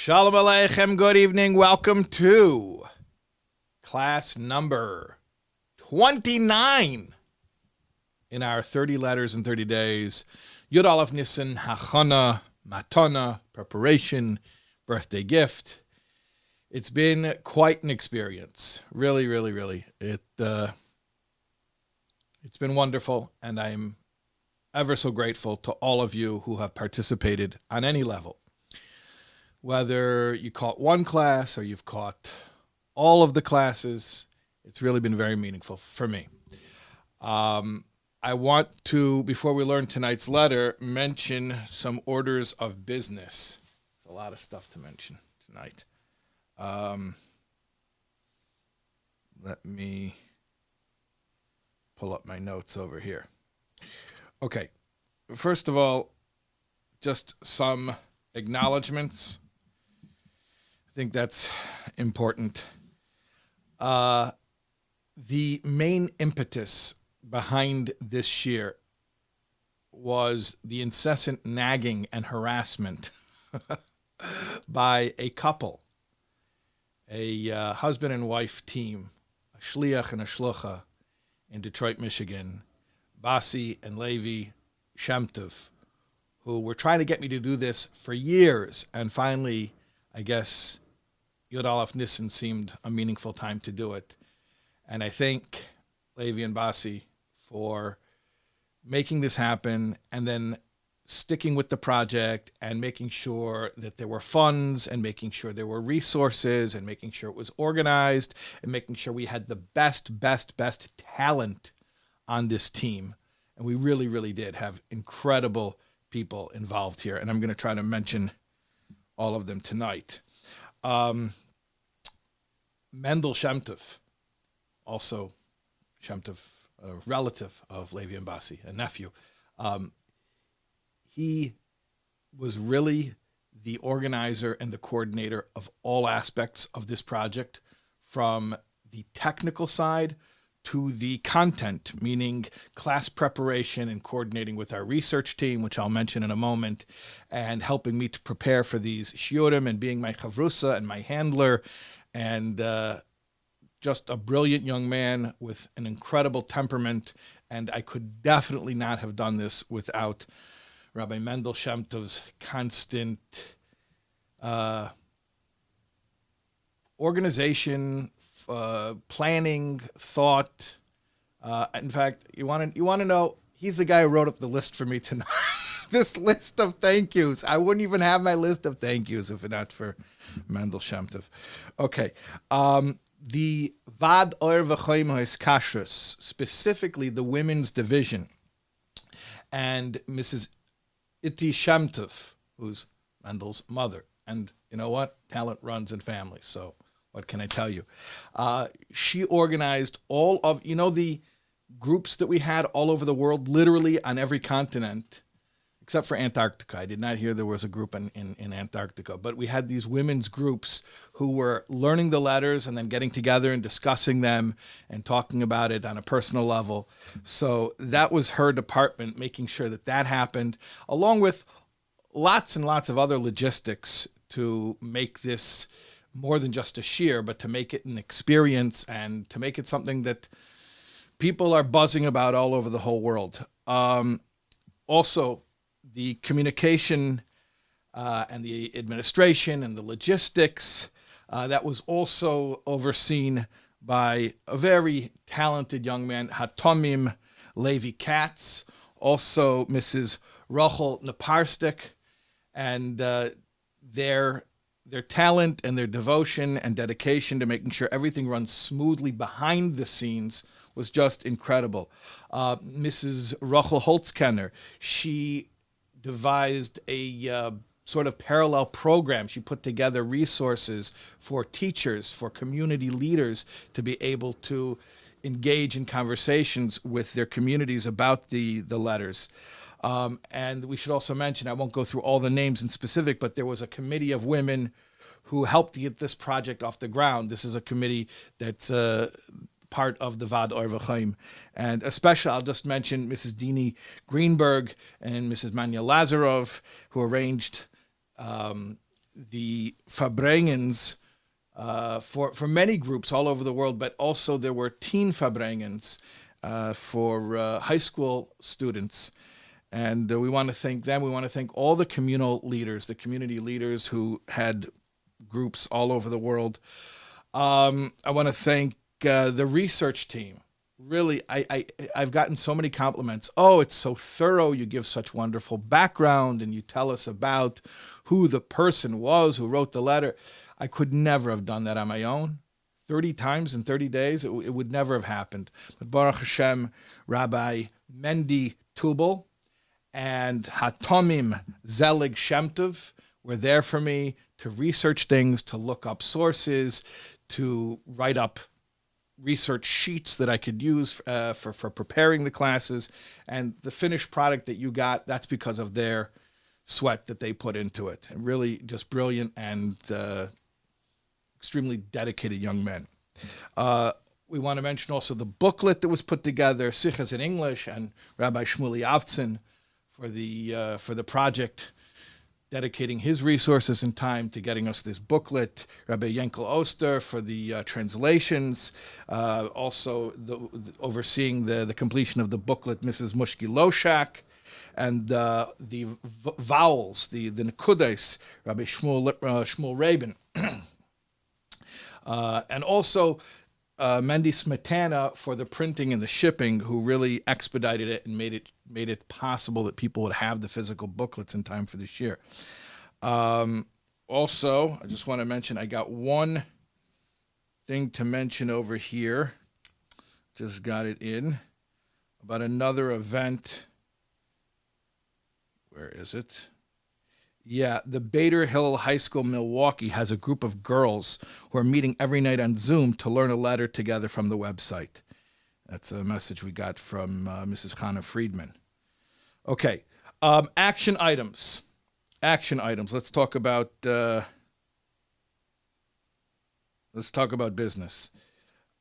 Shalom Aleichem, good evening. Welcome to class number 29 in our 30 letters in 30 days. Yud Aleph Nisan, Hachana, Matana, preparation, birthday gift. It's been quite an experience. Really. It's been wonderful, and I'm ever so grateful to all of you who have participated on any level. Whether you caught one class or you've caught all of the classes, it's really been very meaningful for me. I want to, before we learn tonight's letter, mention some orders of business. There's a lot of stuff to mention tonight. Let me pull up my notes over here. Okay, first of all, just some acknowledgments. I think that's important. The main impetus behind this year was the incessant nagging and harassment by a couple, a husband and wife team, a shliach and a shlucha in Detroit, Michigan, Basi and Levi Shemtov, who were trying to get me to do this for years, and finally, I guess, Yud Aleph Nisan seemed a meaningful time to do it. And I thank Levi and Basi for making this happen and then sticking with the project and making sure that there were funds and making sure there were resources and making sure it was organized and making sure we had the best talent on this team. And we really did have incredible people involved here. And I'm going to try to mention all of them tonight. Mendel Shemtov, also Shemtov, a relative of Levi and Basi, a nephew. He was really the organizer and the coordinator of all aspects of this project, from the technical side to the content, meaning class preparation and coordinating with our research team, which I'll mention in a moment, and helping me to prepare for these shiurim and being my chavrusa and my handler, and just a brilliant young man with an incredible temperament. And I could definitely not have done this without Rabbi Mendel Shemtov's constant organization, planning, thought. In fact, you want to know, he's the guy who wrote up the list for me tonight. This list of thank yous. I wouldn't even have my list of thank yous if it not for Mendel Shemtov. Okay. The Vad Or V'Chaim Kashrus, specifically the women's division, and Mrs. Iti Shemtov, who's Mendel's mother. And you know what? Talent runs in families. So what can I tell you? She organized all of, the groups that we had all over the world, literally on every continent, except for Antarctica. I did not hear there was a group in Antarctica, but we had these women's groups who were learning the letters and then getting together and discussing them and talking about it on a personal level. So that was her department, making sure that happened, along with lots and lots of other logistics to make this more than just a shiur, but to make it an experience and to make it something that people are buzzing about all over the whole world. Also, the communication and the administration and the logistics, that was also overseen by a very talented young man, Hatomim Levi Katz, also Mrs. Rachel Naparstik, and their talent and their devotion and dedication to making sure everything runs smoothly behind the scenes was just incredible. Mrs. Rachel Holtzkenner, she devised a sort of parallel program. She put together resources for teachers, for community leaders to be able to engage in conversations with their communities about the letters. And we should also mention, I won't go through all the names in specific, but there was a committee of women who helped to get this project off the ground. This is a committee that's part of the Vad Or V'Chaim. And especially, I'll just mention Mrs. Dini Greenberg and Mrs. Manya Lazarov, who arranged the Fabrengens for many groups all over the world, but also there were teen Fabrengens for high school students. And we want to thank them. We want to thank all the communal leaders, the community leaders who had groups all over the world. I want to thank the research team. Really, I've gotten so many compliments. Oh, it's so thorough. You give such wonderful background and you tell us about who the person was who wrote the letter. I could never have done that on my own. 30 times in 30 days, it would never have happened. But Baruch Hashem, Rabbi Mendel Shemtov and Hatomim Zelig Shemtov were there for me to research things, to look up sources, to write up research sheets that I could use for preparing the classes. And the finished product that you got, that's because of their sweat that they put into it. And really just brilliant and extremely dedicated young men. We want to mention also the booklet that was put together, Sichas in English, and Rabbi Shmuley Avtzin for the project, dedicating his resources and time to getting us this booklet. Rabbi Yankel Oster for the translations, also overseeing the completion of the booklet, Mrs. Mushki Loshak, and the vowels, the nekudes, Rabbi Shmuel Rabin. And also Mendy Smetana for the printing and the shipping, who really expedited it and made it possible that people would have the physical booklets in time for this year. Also, I just want to mention, I got one thing to mention over here. Just got it in about another event. Where is it? Yeah, the Bader Hill High School Milwaukee has a group of girls who are meeting every night on Zoom to learn a letter together from the website. That's a message we got from Mrs. Hannah Friedman. Okay, action items. Action items. Let's talk about business.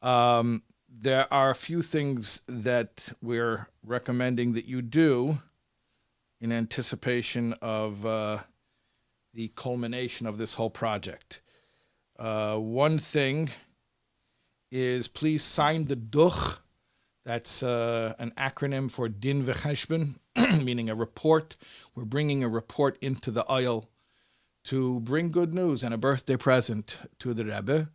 There are a few things that we're recommending that you do in anticipation of the culmination of this whole project. One thing is, please sign the duch. That's an acronym for Din V'Cheshbon, meaning a report. We're bringing a report into the oil to bring good news and a birthday present to the Rebbe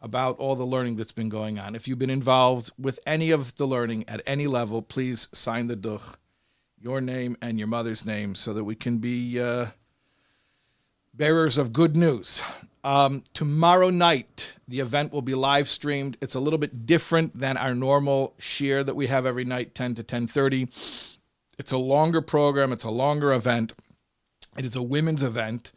about all the learning that's been going on. If you've been involved with any of the learning at any level, please sign the duch, your name and your mother's name, so that we can be bearers of good news. Tomorrow night, the event will be live streamed. It's a little bit different than our normal shiur that we have every night, 10 to 10:30. It's a longer program. It's a longer event. It is a women's event.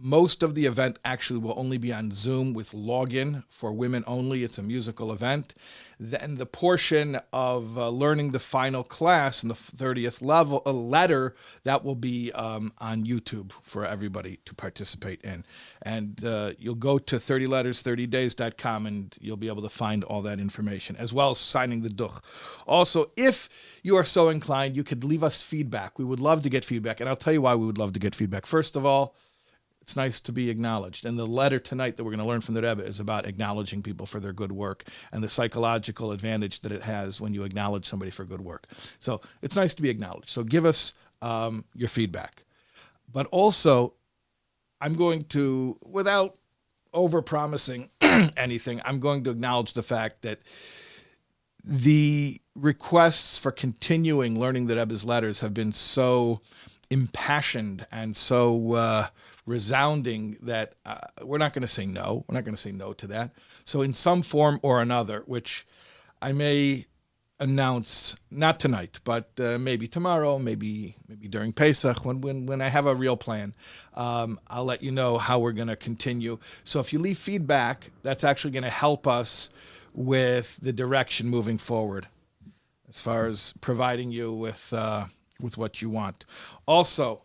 Most of the event actually will only be on Zoom with login for women only. It's a musical event. Then the portion of learning the final class in the 30th level, a letter, that will be on YouTube for everybody to participate in. And you'll go to 30letters30days.com and you'll be able to find all that information, as well as signing the duch. Also, if you are so inclined, you could leave us feedback. We would love to get feedback. And I'll tell you why we would love to get feedback. First of all, it's nice to be acknowledged. And the letter tonight that we're going to learn from the Rebbe is about acknowledging people for their good work and the psychological advantage that it has when you acknowledge somebody for good work. So it's nice to be acknowledged. So give us your feedback. But also, I'm going to, without over-promising anything, I'm going to acknowledge the fact that the requests for continuing learning the Rebbe's letters have been so impassioned and so resounding that we're not going to say no. We're not going to say no to that. So in some form or another, which I may announce, not tonight, but maybe tomorrow, maybe during Pesach, when I have a real plan, I'll let you know how we're going to continue. So if you leave feedback, that's actually going to help us with the direction moving forward, as far as providing you with what you want. Also,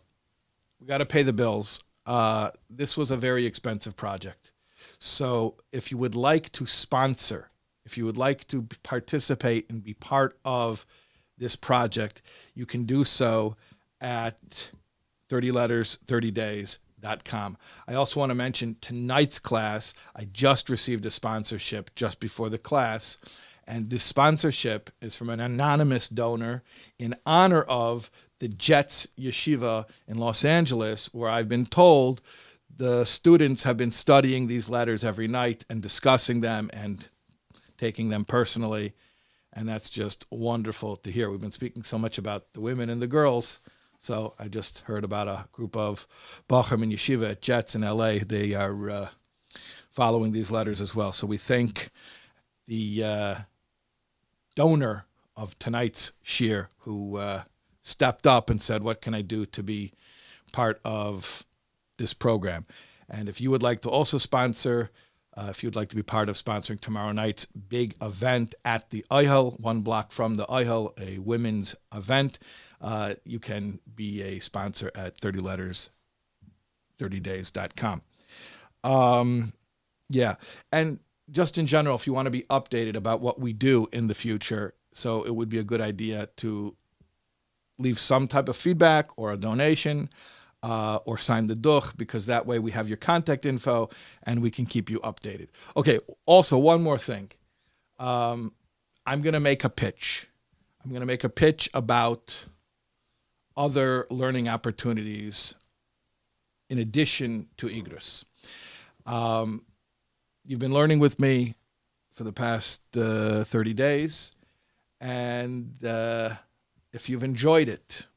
we got to pay the bills. This was a very expensive project. So if you would like to sponsor, if you would like to participate and be part of this project, you can do so at 30letters30days .com. I also want to mention tonight's class. I just received a sponsorship just before the class, and this sponsorship is from an anonymous donor in honor of the Jets Yeshiva in Los Angeles, where I've been told the students have been studying these letters every night and discussing them and taking them personally, and that's just wonderful to hear. We've been speaking so much about the women and the girls. So I just heard about a group of Bachrim and Yeshiva at Jets in L.A. They are following these letters as well. So we thank the donor of tonight's shir who stepped up and said, what can I do to be part of this program? And if you would like to also sponsor, if you'd like to be part of sponsoring tomorrow night's big event at the Eihel, 1 block from the Eihel, a women's event, you can be a sponsor at 30letters30days.com. Yeah, and just in general, if you want to be updated about what we do in the future, so it would be a good idea to leave some type of feedback or a donation, or sign the duch, because that way we have your contact info and we can keep you updated. Okay, also one more thing. I'm going to make a pitch. I'm going to make a pitch about other learning opportunities in addition to Igros. You've been learning with me for the past 30 days, and if you've enjoyed it,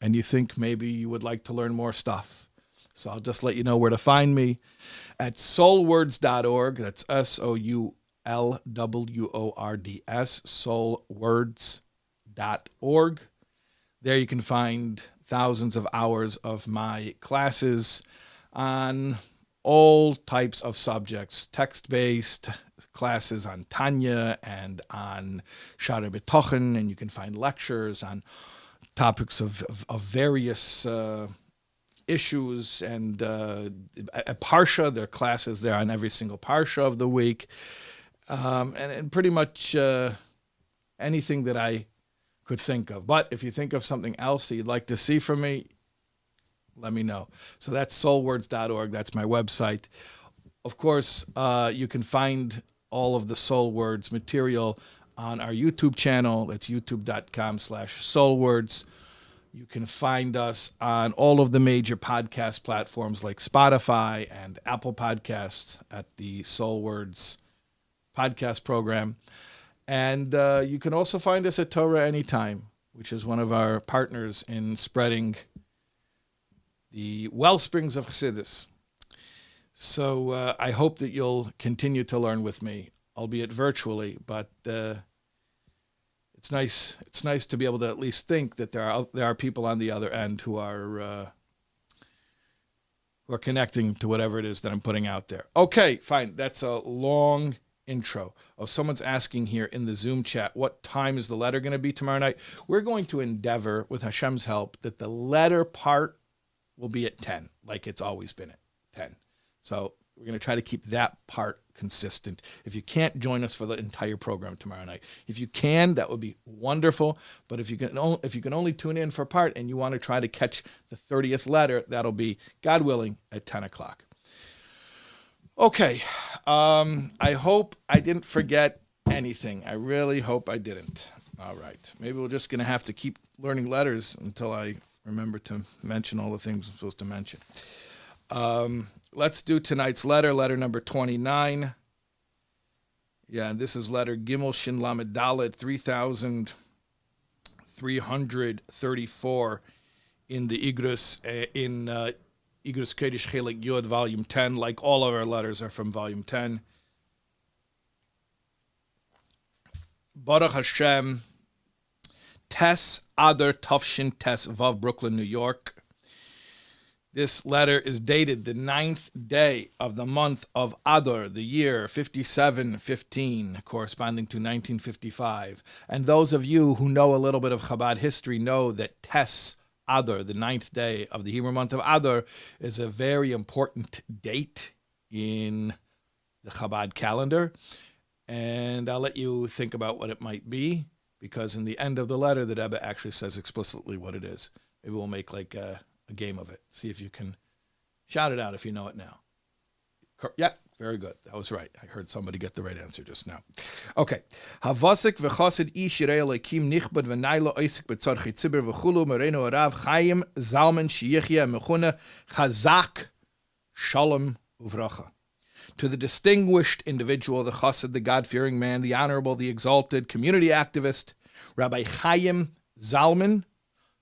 and you think maybe you would like to learn more stuff. So I'll just let you know where to find me at soulwords.org. That's SOULWORDS, soulwords.org. There you can find thousands of hours of my classes on all types of subjects, text-based classes on Tanya and on Shara B'tochen, and you can find lectures on topics of various issues, and a parsha. There are classes there on every single parsha of the week, and pretty much anything that I could think of. But if you think of something else that you'd like to see from me, let me know. So that's soulwords.org. That's my website. Of course, you can find all of the Soul Words material on our YouTube channel. That's youtube.com/soulwords. You can find us on all of the major podcast platforms like Spotify and Apple Podcasts at the Soul Words podcast program. And you can also find us at Torah Anytime, which is one of our partners in spreading the wellsprings of Chassidus. So I hope that you'll continue to learn with me, albeit virtually, but it's nice. It's nice to be able to at least think that there are people on the other end who are connecting to whatever it is that I'm putting out there. Okay, fine. That's a long intro. Oh, someone's asking here in the Zoom chat, what time is the letter going to be tomorrow night? We're going to endeavor, with Hashem's help, that the letter part will be at 10, like it's always been at 10. So we're going to try to keep that part consistent. If you can't join us for the entire program tomorrow night, if you can, that would be wonderful. But if you can only tune in for a part and you want to try to catch the 30th letter, that'll be, God willing, at 10 o'clock. Okay. I hope I didn't forget anything. I really hope I didn't. All right. Maybe we're just going to have to keep learning letters until I remember to mention all the things I'm supposed to mention. Let's do tonight's letter number 29. Yeah, and this is letter Gimel Shin Lamed Dalet 3334 in the Igros, Igros Kodesh Chelik Yod, volume 10. Like all of our letters are from volume 10. Baruch Hashem, Tes Adar Tufshin Tes Vav, Brooklyn, New York. This letter is dated the 9th day of the month of Adar, the year 5715, corresponding to 1955. And those of you who know a little bit of Chabad history know that Tes Adar, the 9th day of the Hebrew month of Adar, is a very important date in the Chabad calendar. And I'll let you think about what it might be, because in the end of the letter, the Rebbe actually says explicitly what it is. Maybe we'll make like a game of it. See if you can Shout it out if you know it now. Yeah, very good. That was right. I heard somebody get the right answer just now. Okay. Havasik v'chosid ish yirei Elokim nichbad v'naylo oisik b'tzorchi tzibur v'chulu mereno Rav Chaim Zalman shiyichya mechuna Chazak shalom uvracha. To the distinguished individual, the chassid, the God-fearing man, the honorable, the exalted, community activist, Rabbi Chaim Zalman,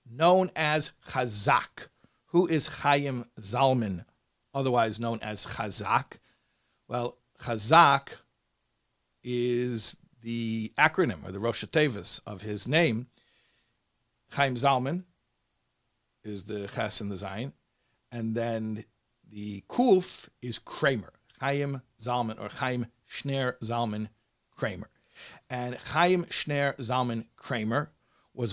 known as Chazak. Who is Chaim Zalman, otherwise known as Chazak? Well, Chazak is the acronym or the Rosh Hashanah of his name. Chaim Zalman is the Ches and the Zayin, and then the Kuf is Kramer. Chaim Zalman or Chaim Shner Zalman Kramer. And Chaim Shner Zalman Kramer was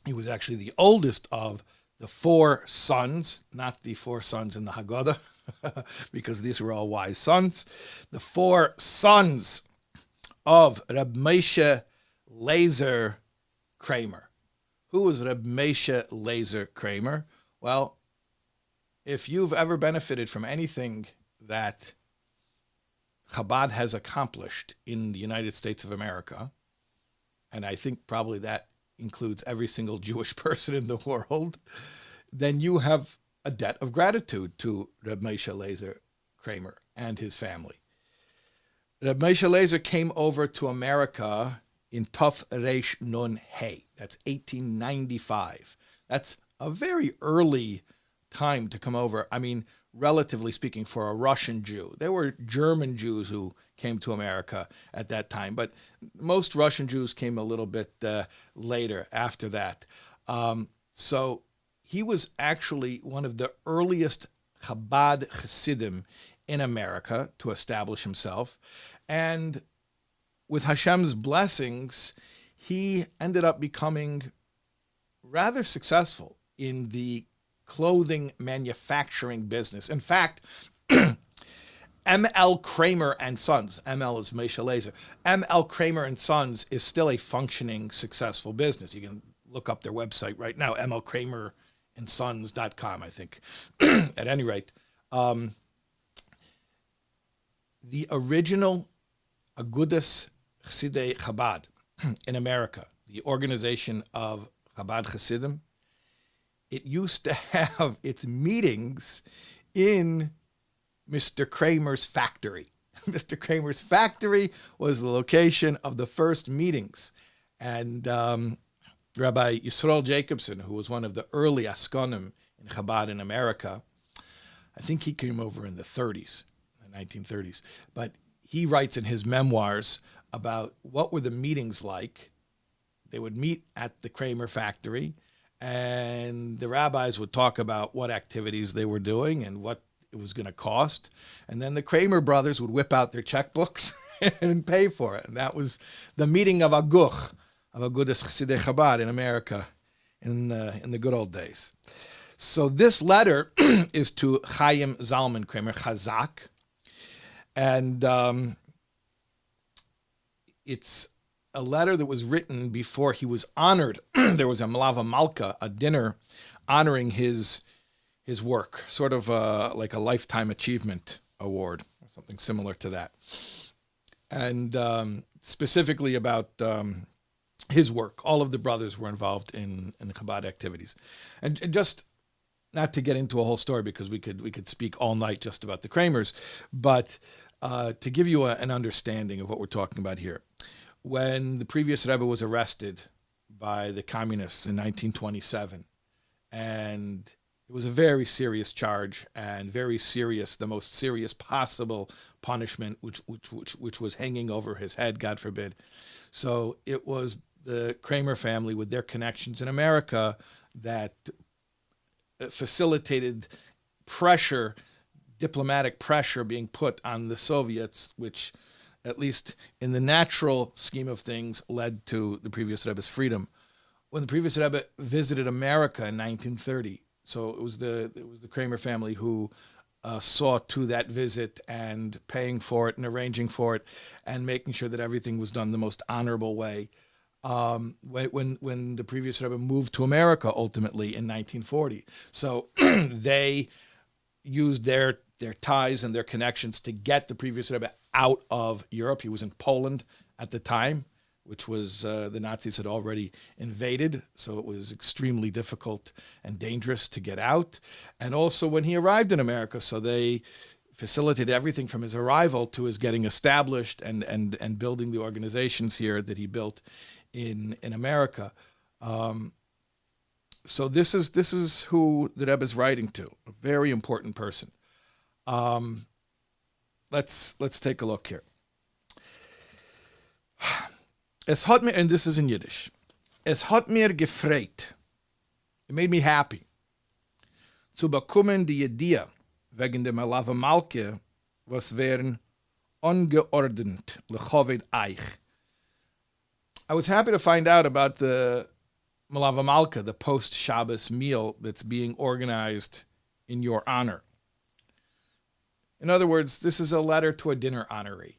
he was actually the oldest of the four sons, not the four sons in the Haggadah, because these were all wise sons. The four sons of Reb Moshe Lazer Kramer. Who was Reb Moshe Lazer Kramer? Well, if you've ever benefited from anything that Chabad has accomplished in the United States of America, and I think probably that includes every single Jewish person in the world, then you have a debt of gratitude to Reb Moshe Lazer Kramer and his family. Reb Moshe Lazer came over to America in Tuf Reish Nun Hey. That's 1895. That's a very early time to come over. I mean, relatively speaking, for a Russian Jew. There were German Jews who came to America at that time, but most Russian Jews came a little bit later after that. So he was actually one of the earliest Chabad Hasidim in America to establish himself. And with Hashem's blessings, he ended up becoming rather successful in the clothing manufacturing business. In fact, M.L. Kramer and Sons, M.L. is Moshe Lazer, M.L. Kramer and Sons is still a functioning, successful business. You can look up their website right now, mlkramerandsons.com, I think. At any rate, the original Agudas Chassidei Chabad in America, the organization of Chabad Chassidim, it used to have its meetings in Mr. Kramer's factory. Mr. Kramer's factory was the location of the first meetings. And Rabbi Yisrael Jacobson, who was one of the early Askonim in Chabad in America, I think he came over in the 30s, the 1930s. But he writes in his memoirs about what were the meetings like. They would meet at the Kramer factory, and the rabbis would talk about what activities they were doing and what it was going to cost. And then the Kramer brothers would whip out their checkbooks and pay for it. And that was the meeting of Aguch, of Agudas Chassidei Chabad in America in the good old days. So this letter is to Chaim Zalman Kramer, Chazak. And it's a letter that was written before he was honored. There was a Malava Malka, a dinner honoring his work, sort of like a Lifetime Achievement Award, or something similar to that. And specifically about his work. All of the brothers were involved in the Chabad activities. And just not to get into a whole story, because we could speak all night just about the Kramers, but to give you an understanding of what we're talking about here. When the previous Rebbe was arrested by the communists in 1927, and it was a very serious charge and very serious, the most serious possible punishment, which was hanging over his head, God forbid. So it was the Kramer family with their connections in America that facilitated pressure, diplomatic pressure being put on the Soviets, which, at least in the natural scheme of things, led to the previous Rebbe's freedom. When the previous Rebbe visited America in 1930, so it was the Kramer family who saw to that visit and paying for it and arranging for it and making sure that everything was done the most honorable way. when the previous Rebbe moved to America ultimately in 1940. So they used their ties and their connections to get the previous Rebbe out of Europe. He was in Poland at the time, which was the Nazis had already invaded, so it was extremely difficult and dangerous to get out. And also when he arrived in America, so they facilitated everything from his arrival to his getting established and building the organizations here that he built in America. So this is who the Rebbe is writing to, a very important person. Let's take a look here. Es hat mir, and this is in Yiddish, es hat mir gefreut, it made me happy, zu bekommen die Idee wegen dem Malava Malke, was wären ungeordnet lechoved eich. I was happy to find out about the Malava Malka, the post-Shabbos meal that's being organized in your honor. In other words, this is a letter to a dinner honoree.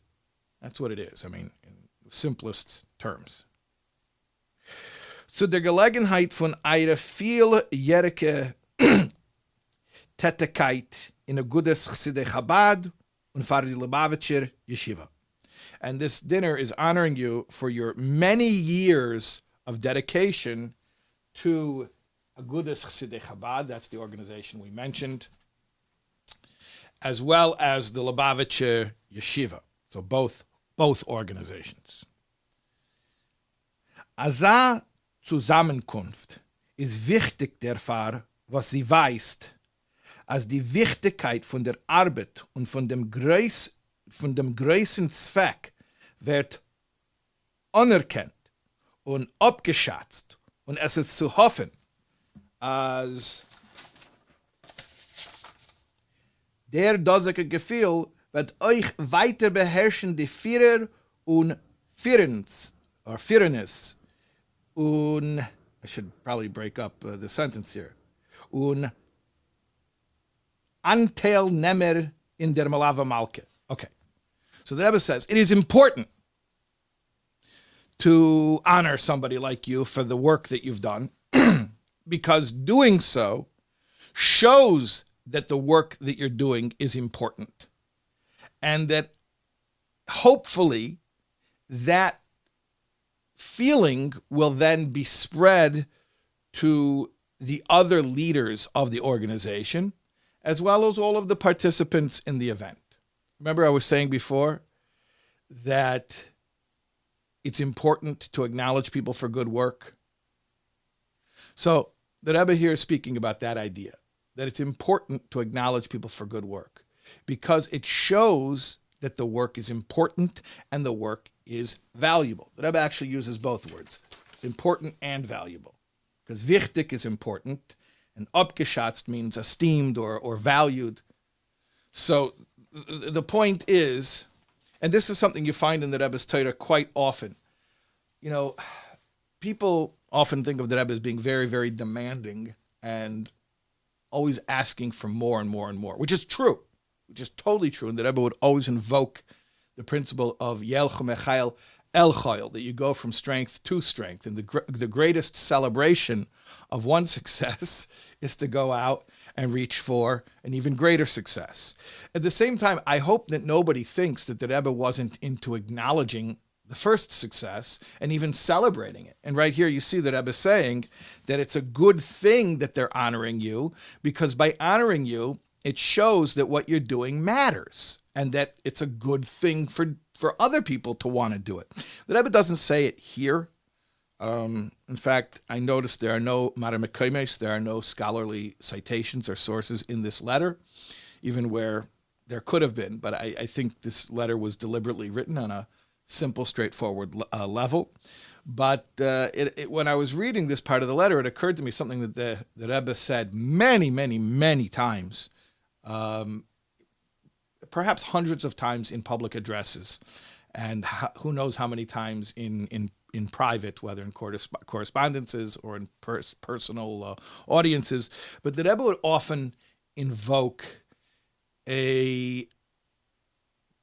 That's what it is, I mean, in the simplest terms. Zu der Gelegenheit von einer vieljährige Tätigkeit in a gutes Chassidei Chabad und für die Lubavitcher Yeshiva. And this dinner is honoring you for your many years of dedication to Agudas Chassidei Chabad, that's the organization we mentioned, as well as the Lubavitcher Yeshiva. So both organizations. Aza Zusammenkunft ist wichtig derfar, was sie weist, als die Wichtigkeit von der Arbeit und von dem größten Zweck wird anerkannt und abgeschätzt. Und es ist zu hoffen, als der dosige Gefühl wird euch weiter beherrschen, die Führer und Führens, or Führernis, und, I should probably break up the sentence here, und Anteilnehmer in der Malava Malke. Okay, so the Rebbe says, it is important to honor somebody like you for the work that you've done, because doing so shows that the work that you're doing is important, and that hopefully that feeling will then be spread to the other leaders of the organization, as well as all of the participants in the event. Remember I was saying before that it's important to acknowledge people for good work. So the Rebbe here is speaking about that idea, that it's important to acknowledge people for good work, because it shows that the work is important and the work is valuable. The Rebbe actually uses both words, important and valuable, because wichtig is important, and abgeschätzt means esteemed or valued. So the point is, and this is something you find in the Rebbe's Torah quite often. You know, people often think of the Rebbe as being very, very demanding and always asking for more and more and more, which is true, which is totally true. And the Rebbe would always invoke the principle of Yelchu Mechael El Choil, that you go from strength to strength. And the greatest celebration of one success is to go out and reach for an even greater success. At the same time, I hope that nobody thinks that the Rebbe wasn't into acknowledging the first success and even celebrating it. And right here you see the Rebbe saying that it's a good thing that they're honoring you, because by honoring you, it shows that what you're doing matters and that it's a good thing for other people to want to do it. The Rebbe doesn't say it here. In fact, I noticed there are no Maramekoimes, there are no scholarly citations or sources in this letter, even where there could have been. But I think this letter was deliberately written on a simple, straightforward level. But when I was reading this part of the letter, it occurred to me something that the Rebbe said many, many, many times, perhaps hundreds of times in public addresses, and who knows how many times in private, whether in correspondences or in personal audiences. But the Rebbe would often invoke a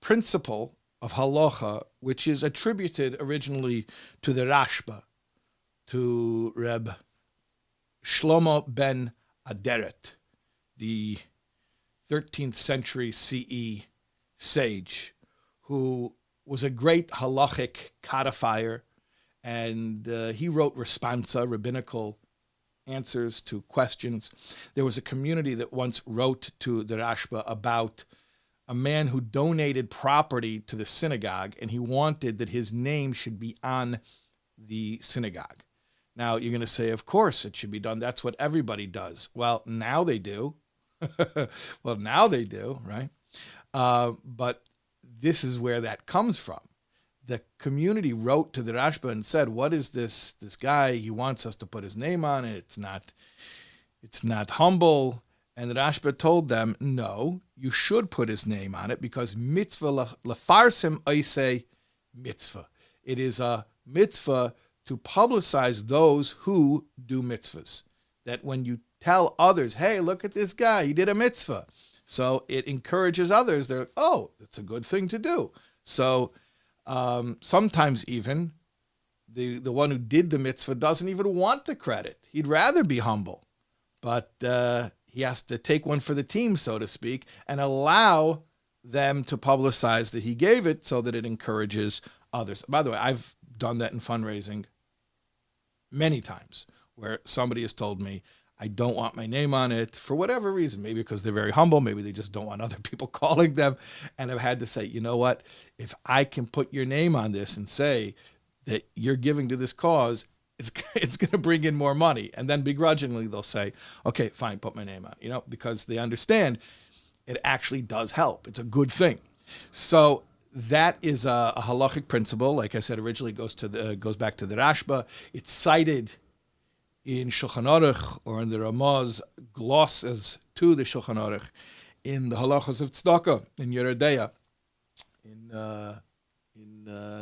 principle of halacha, which is attributed originally to the Rashba, to Reb Shlomo ben Aderet, the 13th century CE sage, who was a great halachic codifier, and he wrote responsa, rabbinical answers to questions. There was a community that once wrote to the Rashba about a man who donated property to the synagogue, and he wanted that his name should be on the synagogue. Now, you're going to say, of course it should be done. That's what everybody does. Well, now they do. Right? But this is where that comes from. The community wrote to the Rashba and said, what is this guy? He wants us to put his name on it. It's not humble. And the Rashba told them, no, you should put his name on it, because mitzvah lefarsim oisei mitzvah. It is a mitzvah to publicize those who do mitzvahs. That when you tell others, hey, look at this guy, he did a mitzvah. So it encourages others. They're, oh, it's a good thing to do. So sometimes even the one who did the mitzvah doesn't even want the credit. He'd rather be humble. But he has to take one for the team, so to speak, and allow them to publicize that he gave it so that it encourages others. By the way, I've done that in fundraising many times, where somebody has told me, I don't want my name on it for whatever reason, maybe because they're very humble, maybe they just don't want other people calling them. And I've had to say, you know what, if I can put your name on this and say that you're giving to this cause, it's going to bring in more money. And then begrudgingly they'll say, okay, fine, put my name on, because they understand it actually does help. It's a good thing. So that is a halachic principle. Like I said, originally goes back to the Rashba. It's cited in Shulchan Aruch, or in the Ramah's glosses to the Shulchan Aruch, in the halachos of tzedakah, in Yeredeya, in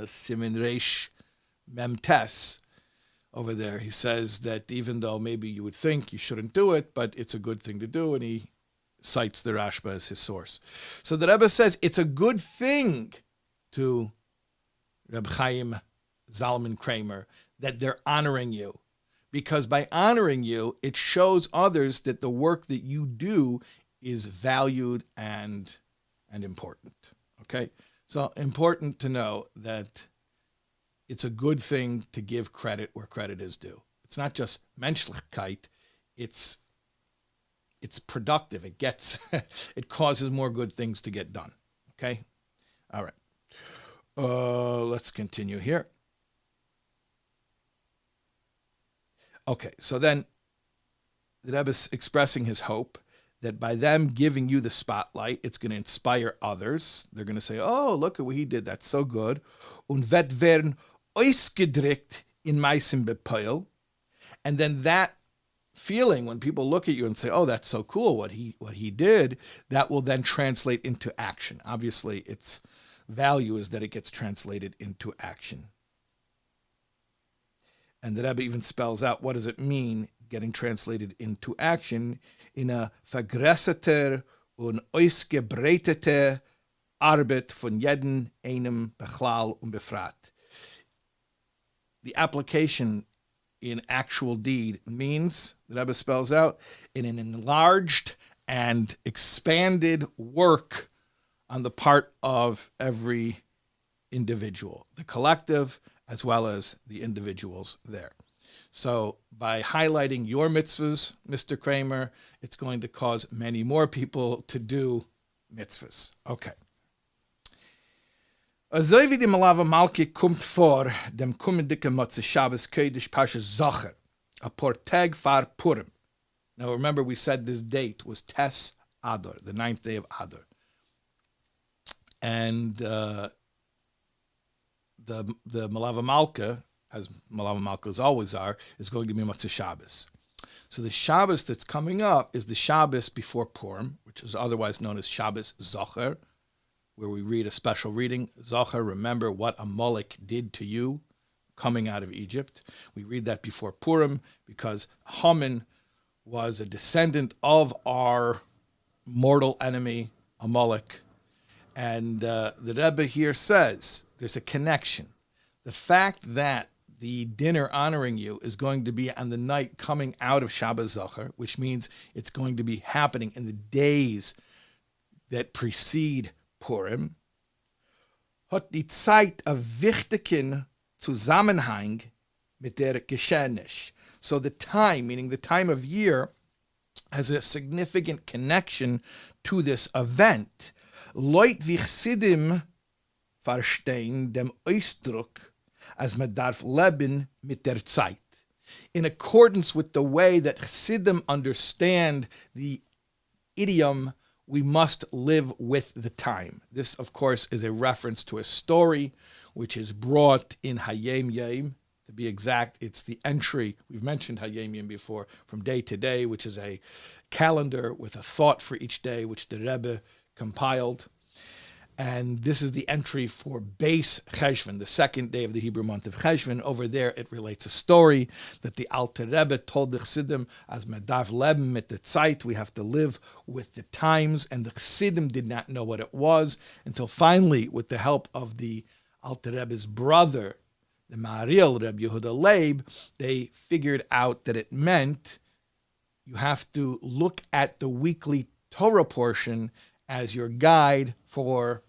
Simin Reish Mem Tes. Over there, he says that even though maybe you would think you shouldn't do it, but it's a good thing to do, and he cites the Rashba as his source. So the Rebbe says it's a good thing to Reb Chaim Zalman Kramer that they're honoring you, because by honoring you, it shows others that the work that you do is valued and important. Okay, so important to know that it's a good thing to give credit where credit is due. It's not just Menschlichkeit. It's productive. It gets, it causes more good things to get done. Okay? All right. Let's continue here. Okay, so then the Rebbe is expressing his hope that by them giving you the spotlight, it's going to inspire others. They're going to say, oh, look at what he did. That's so good. Und wird werden ausgedrückt in meinem Bepeil. And then that feeling, when people look at you and say, oh, that's so cool what he did, that will then translate into action. Obviously, its value is that it gets translated into action. And the Rebbe even spells out, what does it mean, getting translated into action, in a vergrößerte und ausgebreitete Arbeit von jedem einem Bechlal und Befrat. The application in actual deed means, the Rebbe spells out, in an enlarged and expanded work on the part of every individual, the collective as well as the individuals there. So by highlighting your mitzvahs, Mr. Kramer, it's going to cause many more people to do mitzvahs. Okay. Also wie die Malava Malki kommt vor dem kommendike Motze Shabbos Kodesh Pasha Zacher, a portag far Purim. Now remember, we said this date was Tes Adar, the 9th day of Adar. And the Malava Malka, as Malava Malkas always are, is going to be Motzei Shabbos. So the Shabbos that's coming up is the Shabbos before Purim, which is otherwise known as Shabbos Zacher, where we read a special reading. Zacher, remember what Amalek did to you coming out of Egypt. We read that before Purim because Haman was a descendant of our mortal enemy, Amalek. And the Rebbe here says there's a connection. The fact that the dinner honoring you is going to be on the night coming out of Shabbos Zachar, which means it's going to be happening in the days that precede Purim, hat die Zeit a wichtigen Zusammenhang mit der Geschehnis. So the time, meaning the time of year, has a significant connection to this event. Leut wie Chassidim verstehen dem Ausdruck, as man darf leben mit der Zeit. In accordance with the way that Chassidim understand the idiom, we must live with the time. This, of course, is a reference to a story which is brought in Hayom Yom. To be exact, it's the entry, we've mentioned Hayom Yom before, from day to day, which is a calendar with a thought for each day, which the Rebbe compiled. And this is the entry for Beis Cheshvan, the second day of the Hebrew month of Cheshvan. Over there, it relates a story that the Alter Rebbe told the Chassidim, as Medav Leben mit der Zeit, we have to live with the times. And the Chassidim did not know what it was until finally, with the help of the Alter Rebbe's brother, the Maharil, Rebbe Yehuda Leib, they figured out that it meant you have to look at the weekly Torah portion as your guide for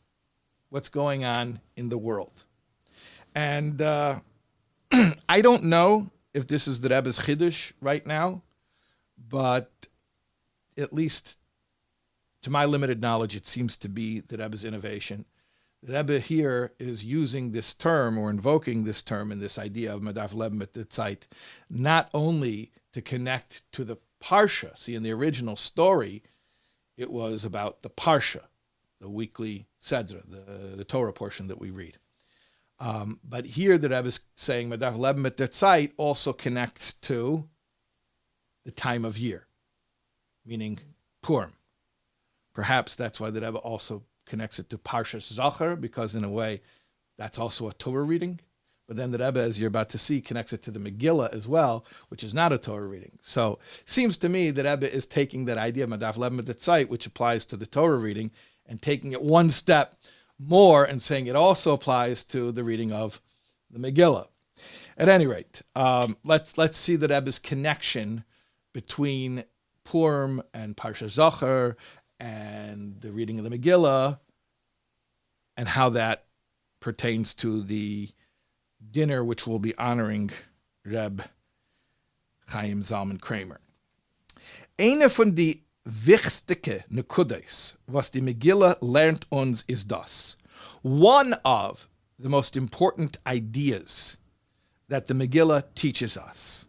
what's going on in the world. And I don't know if this is the Rebbe's Chiddush right now, but at least to my limited knowledge, it seems to be the Rebbe's innovation. The Rebbe here is using this term or invoking this term and this idea of Medav Leben mit der Zeit, not only to connect to the Parsha. See, in the original story, it was about the Parsha, the weekly Sedra, the Torah portion that we read. But here the Rebbe is saying Medav Leben mit der Zeit also connects to the time of year, meaning Purim. Perhaps that's why the Rebbe also connects it to Parshas Zachar, because in a way, that's also a Torah reading. But then the Rebbe, as you're about to see, connects it to the Megillah as well, which is not a Torah reading. So it seems to me that Rebbe is taking that idea of Medav Leben mit der Zeit, which applies to the Torah reading, and taking it one step more and saying it also applies to the reading of the Megillah. At any rate, let's see the Rebbe's connection between Purim and Parshas Zachar and the reading of the Megillah, and how that pertains to the dinner which will be honoring Reb Chaim Zalman Kramer. Eine von die wichtige Nekudas, was die Megillah lernt uns, is das. One of the most important ideas that the Megillah teaches us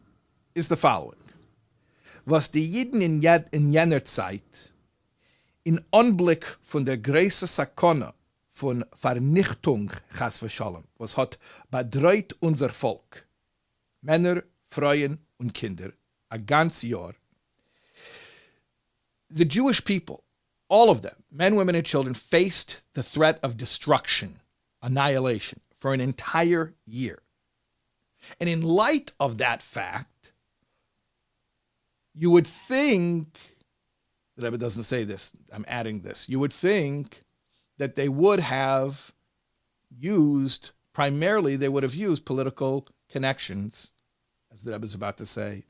is the following. Was die Jiden in jener Zeit in Anblick von der großen Sakone von Vernichtung, Chas v'Shalom, was hat bedreut unser Volk, Männer, Frauen und Kinder, a ganz Jahr. The Jewish people, all of them, men, women, and children, faced the threat of destruction, annihilation, for an entire year. And in light of that fact, you would think, the Rebbe doesn't say this, I'm adding this, you would think that they would have used, primarily they would have used political connections, as the Rebbe is about to say,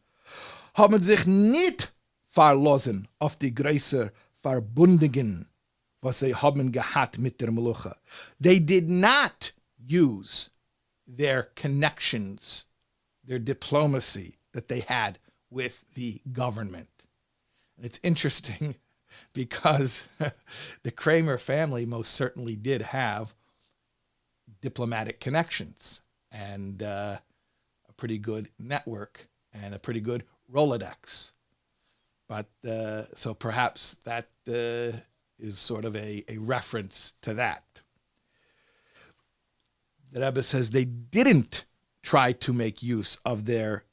haben sich nicht verlassen auf die größer Verbundigen, was sie haben gehabt mit der Melucha. They did not use their connections, their diplomacy that they had with the government. And it's interesting because the Kramer family most certainly did have diplomatic connections and a pretty good network and a pretty good Rolodex. But so perhaps that is sort of a reference to that. The Rebbe says they didn't try to make use of their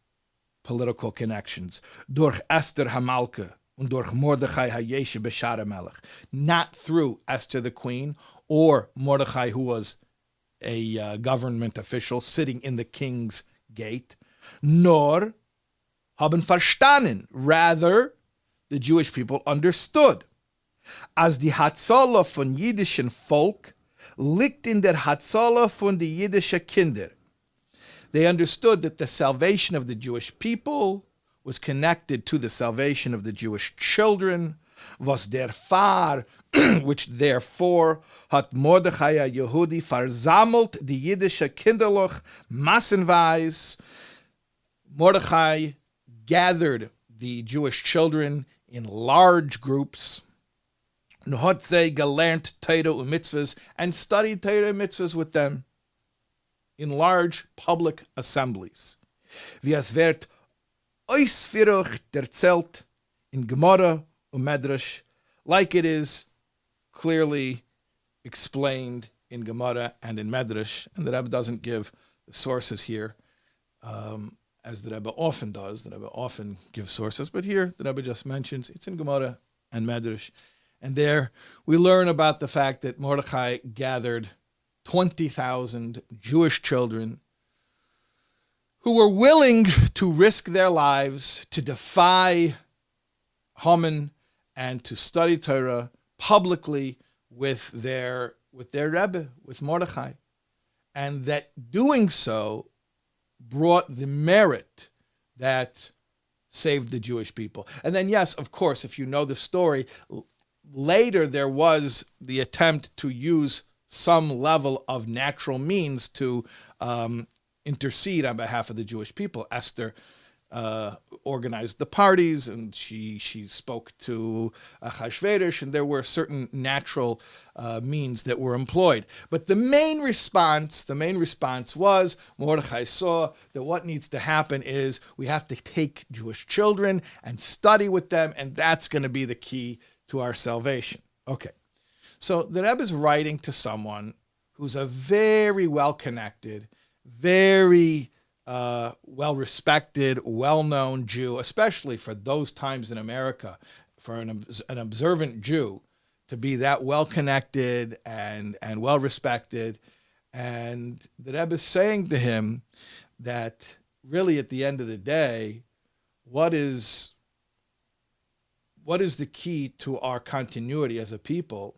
political connections. Durch Esther Hamalka und durch Mordechai Hayeshe Beshara Melech. Not through Esther the queen or Mordechai, who was a government official sitting in the king's gate. Nor haben verstanden. Rather, the Jewish people understood. As die Hatzalah von jüdischen Volk liegt in der Hatzalah von die jüdischen Kinder. They understood that the salvation of the Jewish people was connected to the salvation of the Jewish children, was der Far, which therefore hat Mordechai Yehudi versammelt die jüdische Kinderloch massenweise. Mordechai gathered the Jewish children in large groups, und hat sie gelernt Torah und Mitzvahs, and studied Torah and Mitzvahs with them in large public assemblies. Wie es wird ausführlich erzählt in Gemara und Medrash, like it is clearly explained in Gemara and in Medrash, and the Rebbe doesn't give the sources here, as the Rebbe often does. The Rebbe often gives sources, but here the Rebbe just mentions it's in Gemara and Medrash. And there we learn about the fact that Mordechai gathered 20,000 Jewish children who were willing to risk their lives to defy Haman and to study Torah publicly with their Rebbe, with Mordechai. And that doing so brought the merit that saved the Jewish people. And then, yes, of course, if you know the story, later there was the attempt to use some level of natural means to intercede on behalf of the Jewish people. Esther organized the parties, and she spoke to Achashverosh, and there were certain natural means that were employed. But the main response was Mordechai saw that what needs to happen is we have to take Jewish children and study with them, and that's going to be the key to our salvation. Okay, so the Rebbe is writing to someone who's a very well-connected, very well-respected, well-known Jew, especially for those times in America, for an observant Jew to be that well-connected and well-respected. And the Rebbe is saying to him that really at the end of the day, what is the key to our continuity as a people?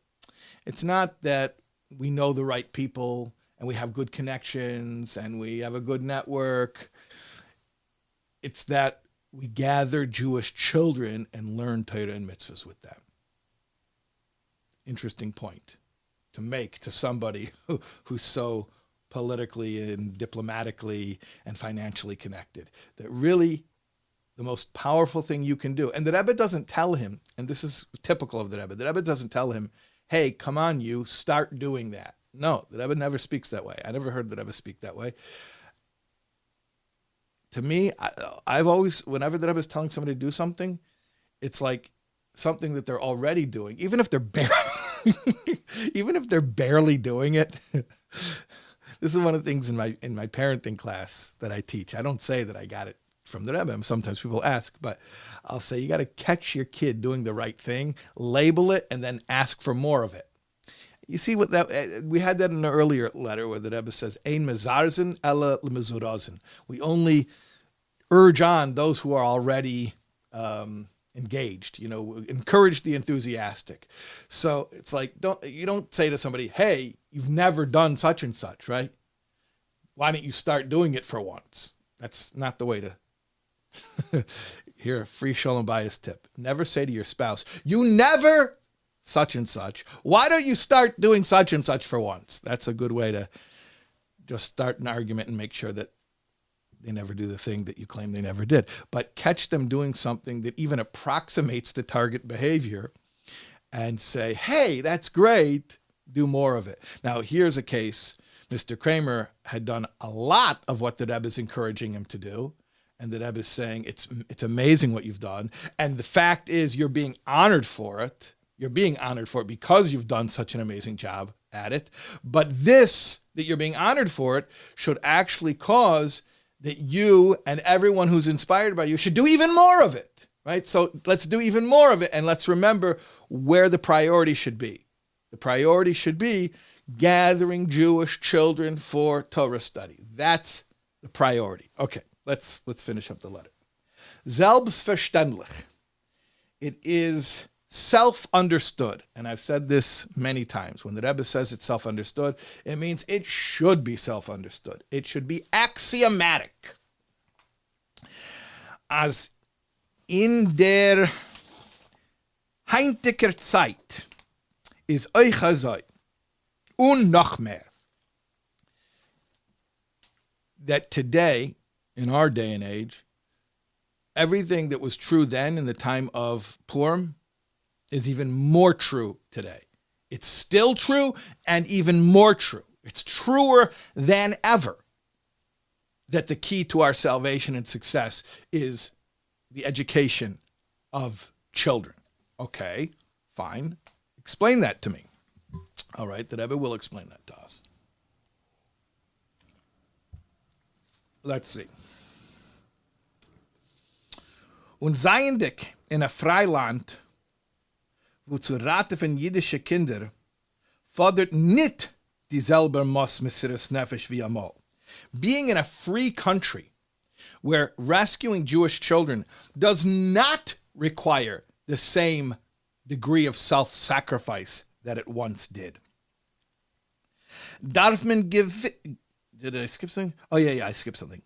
It's not that we know the right people and we have good connections and we have a good network. It's that we gather Jewish children and learn Torah and mitzvahs with them. Interesting point to make to somebody who's so politically and diplomatically and financially connected. That really the most powerful thing you can do. And the Rebbe doesn't tell him, and this is typical of the Rebbe doesn't tell him, hey, come on, you, start doing that. No, the Rebbe never speaks that way. I never heard the Rebbe speak that way. To me, I've always, whenever the Rebbe is telling somebody to do something, it's like something that they're already doing, even if they're barely doing it. This is one of the things in my parenting class that I teach. I don't say that I got it from the Rebbe. Sometimes people ask, but I'll say you got to catch your kid doing the right thing, label it, and then ask for more of it. You see what that we had that in an earlier letter where the Rebbe says, "Ein mezarzen ela lemezurazen." We only urge on those who are already engaged. Encourage the enthusiastic. So it's like you don't say to somebody, "Hey, you've never done such and such, right? Why don't you start doing it for once?" That's not the way to. Here, a free Shalom Bayis tip: never say to your spouse, "You never." Such and such. Why don't you start doing such and such for once? That's a good way to just start an argument and make sure that they never do the thing that you claim they never did. But catch them doing something that even approximates the target behavior and say, hey, that's great. Do more of it. Now, here's a case. Mr. Kramer had done a lot of what the Rebbe is encouraging him to do. And the Rebbe is saying, it's amazing what you've done. And the fact is you're being honored for it. You're being honored for it because you've done such an amazing job at it. But this, that you're being honored for it, should actually cause that you and everyone who's inspired by you should do even more of it, right? So let's do even more of it. And let's remember where the priority should be. The priority should be gathering Jewish children for Torah study. That's the priority. Okay, let's finish up the letter. Selbstverständlich. It is self-understood. And I've said this many times. When the Rebbe says it's self-understood, it means it should be self-understood. It should be axiomatic. As in der heintiker Zeit is euch azoi und noch mehr. That today, in our day and age, everything that was true then in the time of Purim is even more true today. It's still true and even more true. It's truer than ever that the key to our salvation and success is the education of children. Okay, fine. Explain that to me. All right, the Rebbe will explain that to us. Let's see. Und seiendig in a Freiland, wo zu Rate von jüdische Kinder fordert nicht dieselbe Mos Mesiras Nefesh wie amol. Being in a free country where rescuing Jewish children does not require the same degree of self-sacrifice that it once did. Darf man give... Did I skip something? Oh, yeah, I skipped something.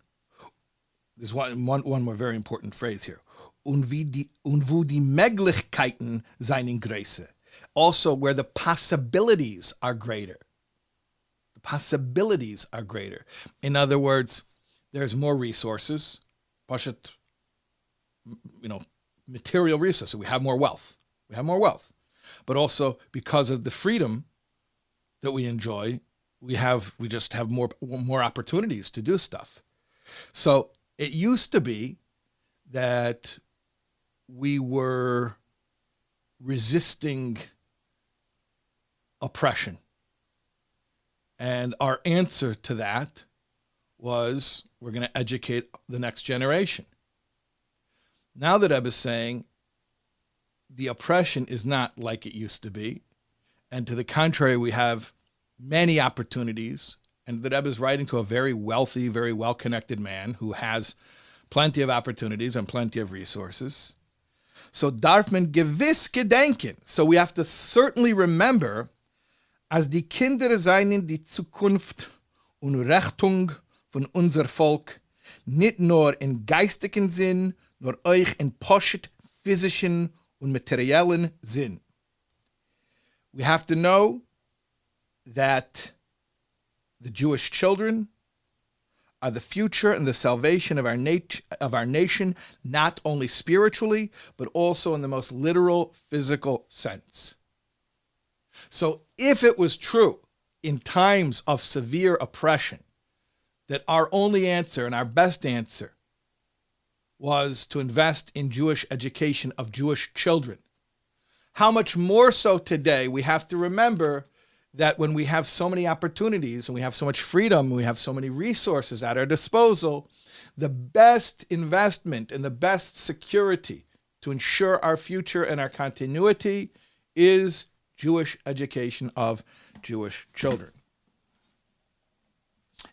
There's one more very important phrase here. Und wo die Möglichkeiten seien größer. Also, where the possibilities are greater. The possibilities are greater. In other words, there's more resources. Pashat, material resources. We have more wealth. But also, because of the freedom that we enjoy, we just have more opportunities to do stuff. So it used to be that we were resisting oppression. And our answer to that was, we're going to educate the next generation. Now the Rebbe is saying the oppression is not like it used to be. And to the contrary, we have many opportunities. And the Rebbe is writing to a very wealthy, very well-connected man who has plenty of opportunities and plenty of resources. So darf man gewiss gedenken. So we have to certainly remember, as die Kinder seien die Zukunft und Richtung von unser Volk, nicht nur in geistigen Sinn, nur euch in poshet physischen und materiellen Sinn. We have to know that the Jewish children are the future and the salvation of our nation, not only spiritually, but also in the most literal, physical sense. So if it was true in times of severe oppression that our only answer and our best answer was to invest in Jewish education of Jewish children, how much more so today we have to remember that when we have so many opportunities and we have so much freedom, we have so many resources at our disposal, the best investment and the best security to ensure our future and our continuity is Jewish education of Jewish children.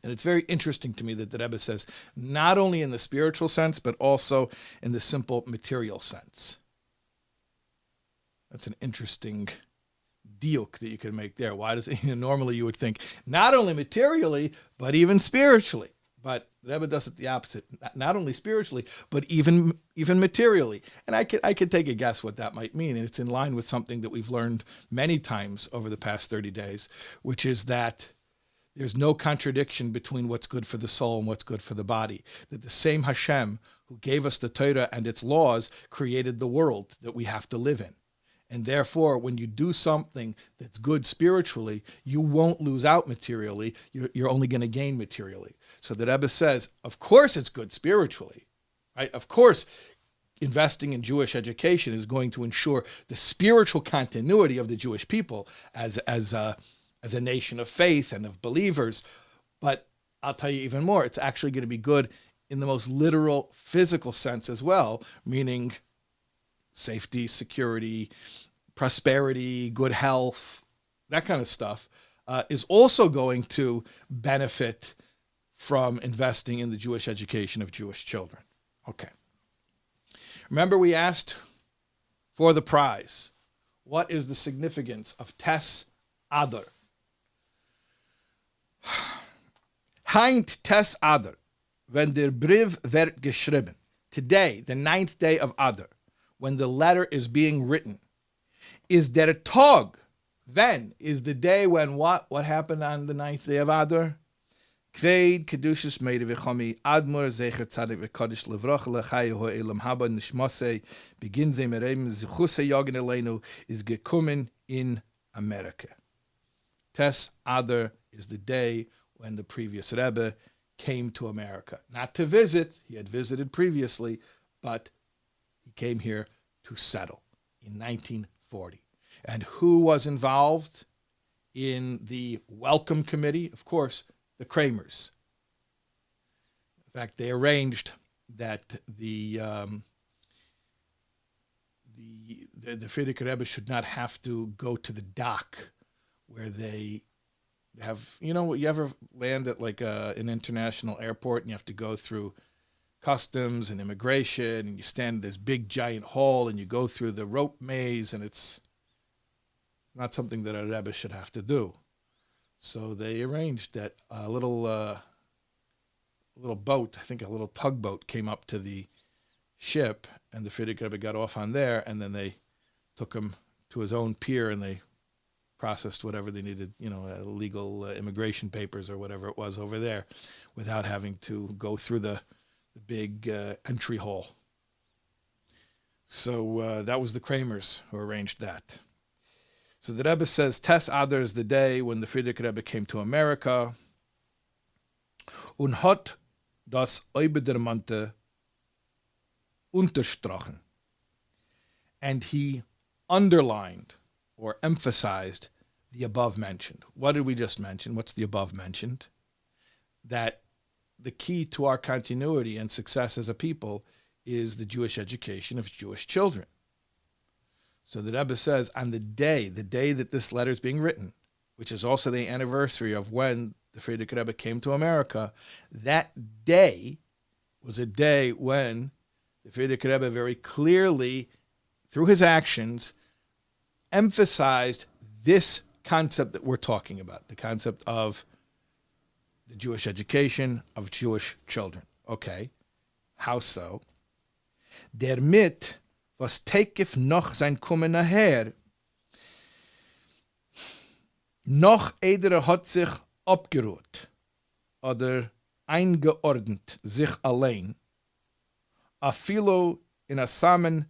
And it's very interesting to me that the Rebbe says, not only in the spiritual sense, but also in the simple material sense. That's an interesting diuk that you can make there. Why does it, normally you would think not only materially, but even spiritually. But the Rebbe does it the opposite. Not only spiritually, but even materially. And I could take a guess what that might mean. And it's in line with something that we've learned many times over the past 30 days, which is that there's no contradiction between what's good for the soul and what's good for the body. That the same Hashem who gave us the Torah and its laws created the world that we have to live in. And therefore, when you do something that's good spiritually, you won't lose out materially. You're only going to gain materially. So the Rebbe says, of course it's good spiritually, right? Of course, investing in Jewish education is going to ensure the spiritual continuity of the Jewish people as a nation of faith and of believers. But I'll tell you even more, it's actually going to be good in the most literal physical sense as well, meaning safety, security, prosperity, good health, that kind of stuff, is also going to benefit from investing in the Jewish education of Jewish children. Okay. Remember we asked for the prize. What is the significance of Tes Adar? Heint Tes Adar, wenn der Brief wird geschrieben. Today, the 9th day of Adar, when the letter is being written, is der Tag. Then is the day when what? What happened on the 9th day of Adar? Kveid kedushas meide v'chomi admor zecher tzadik v'kodesh levroch lechayu ho'elam haba nishmase begin ze merem zichuse yogen elenu is gekommen in America. Tes Adar is the day when the previous Rebbe came to America. Not to visit, he had visited previously, but he came here to settle in 1940. And who was involved in the welcome committee? Of course, the Kramers. In fact, they arranged that the Frierdiker Rebbe should not have to go to the dock where they have, you ever land at like an international airport and you have to go through customs and immigration and you stand in this big giant hall and you go through the rope maze, and it's not something that a Rebbe should have to do. So they arranged that a little boat, I think a little tugboat, came up to the ship, and the Frierdiker Rebbe got off on there, and then they took him to his own pier, and they processed whatever they needed, legal immigration papers or whatever it was over there, without having to go through the big entry hall. So that was the Kramers who arranged that. So the Rebbe says, Tes Adar is the day when the Frierdiker Rebbe came to America. Und hat das Oibedermante unterstrichen. And he underlined or emphasized the above mentioned. What did we just mention? What's the above mentioned? That the key to our continuity and success as a people is the Jewish education of Jewish children. So the Rebbe says, on the day that this letter is being written, which is also the anniversary of when the Frierdiker Rebbe came to America, that day was a day when the Frierdiker Rebbe very clearly, through his actions, emphasized this concept that we're talking about, the concept of the Jewish education of Jewish children. Okay, how so? Damit was tekef noch sein Kommen nachher, noch edere hat sich abgeruht oder eingeordnet sich allein, a filo in a samen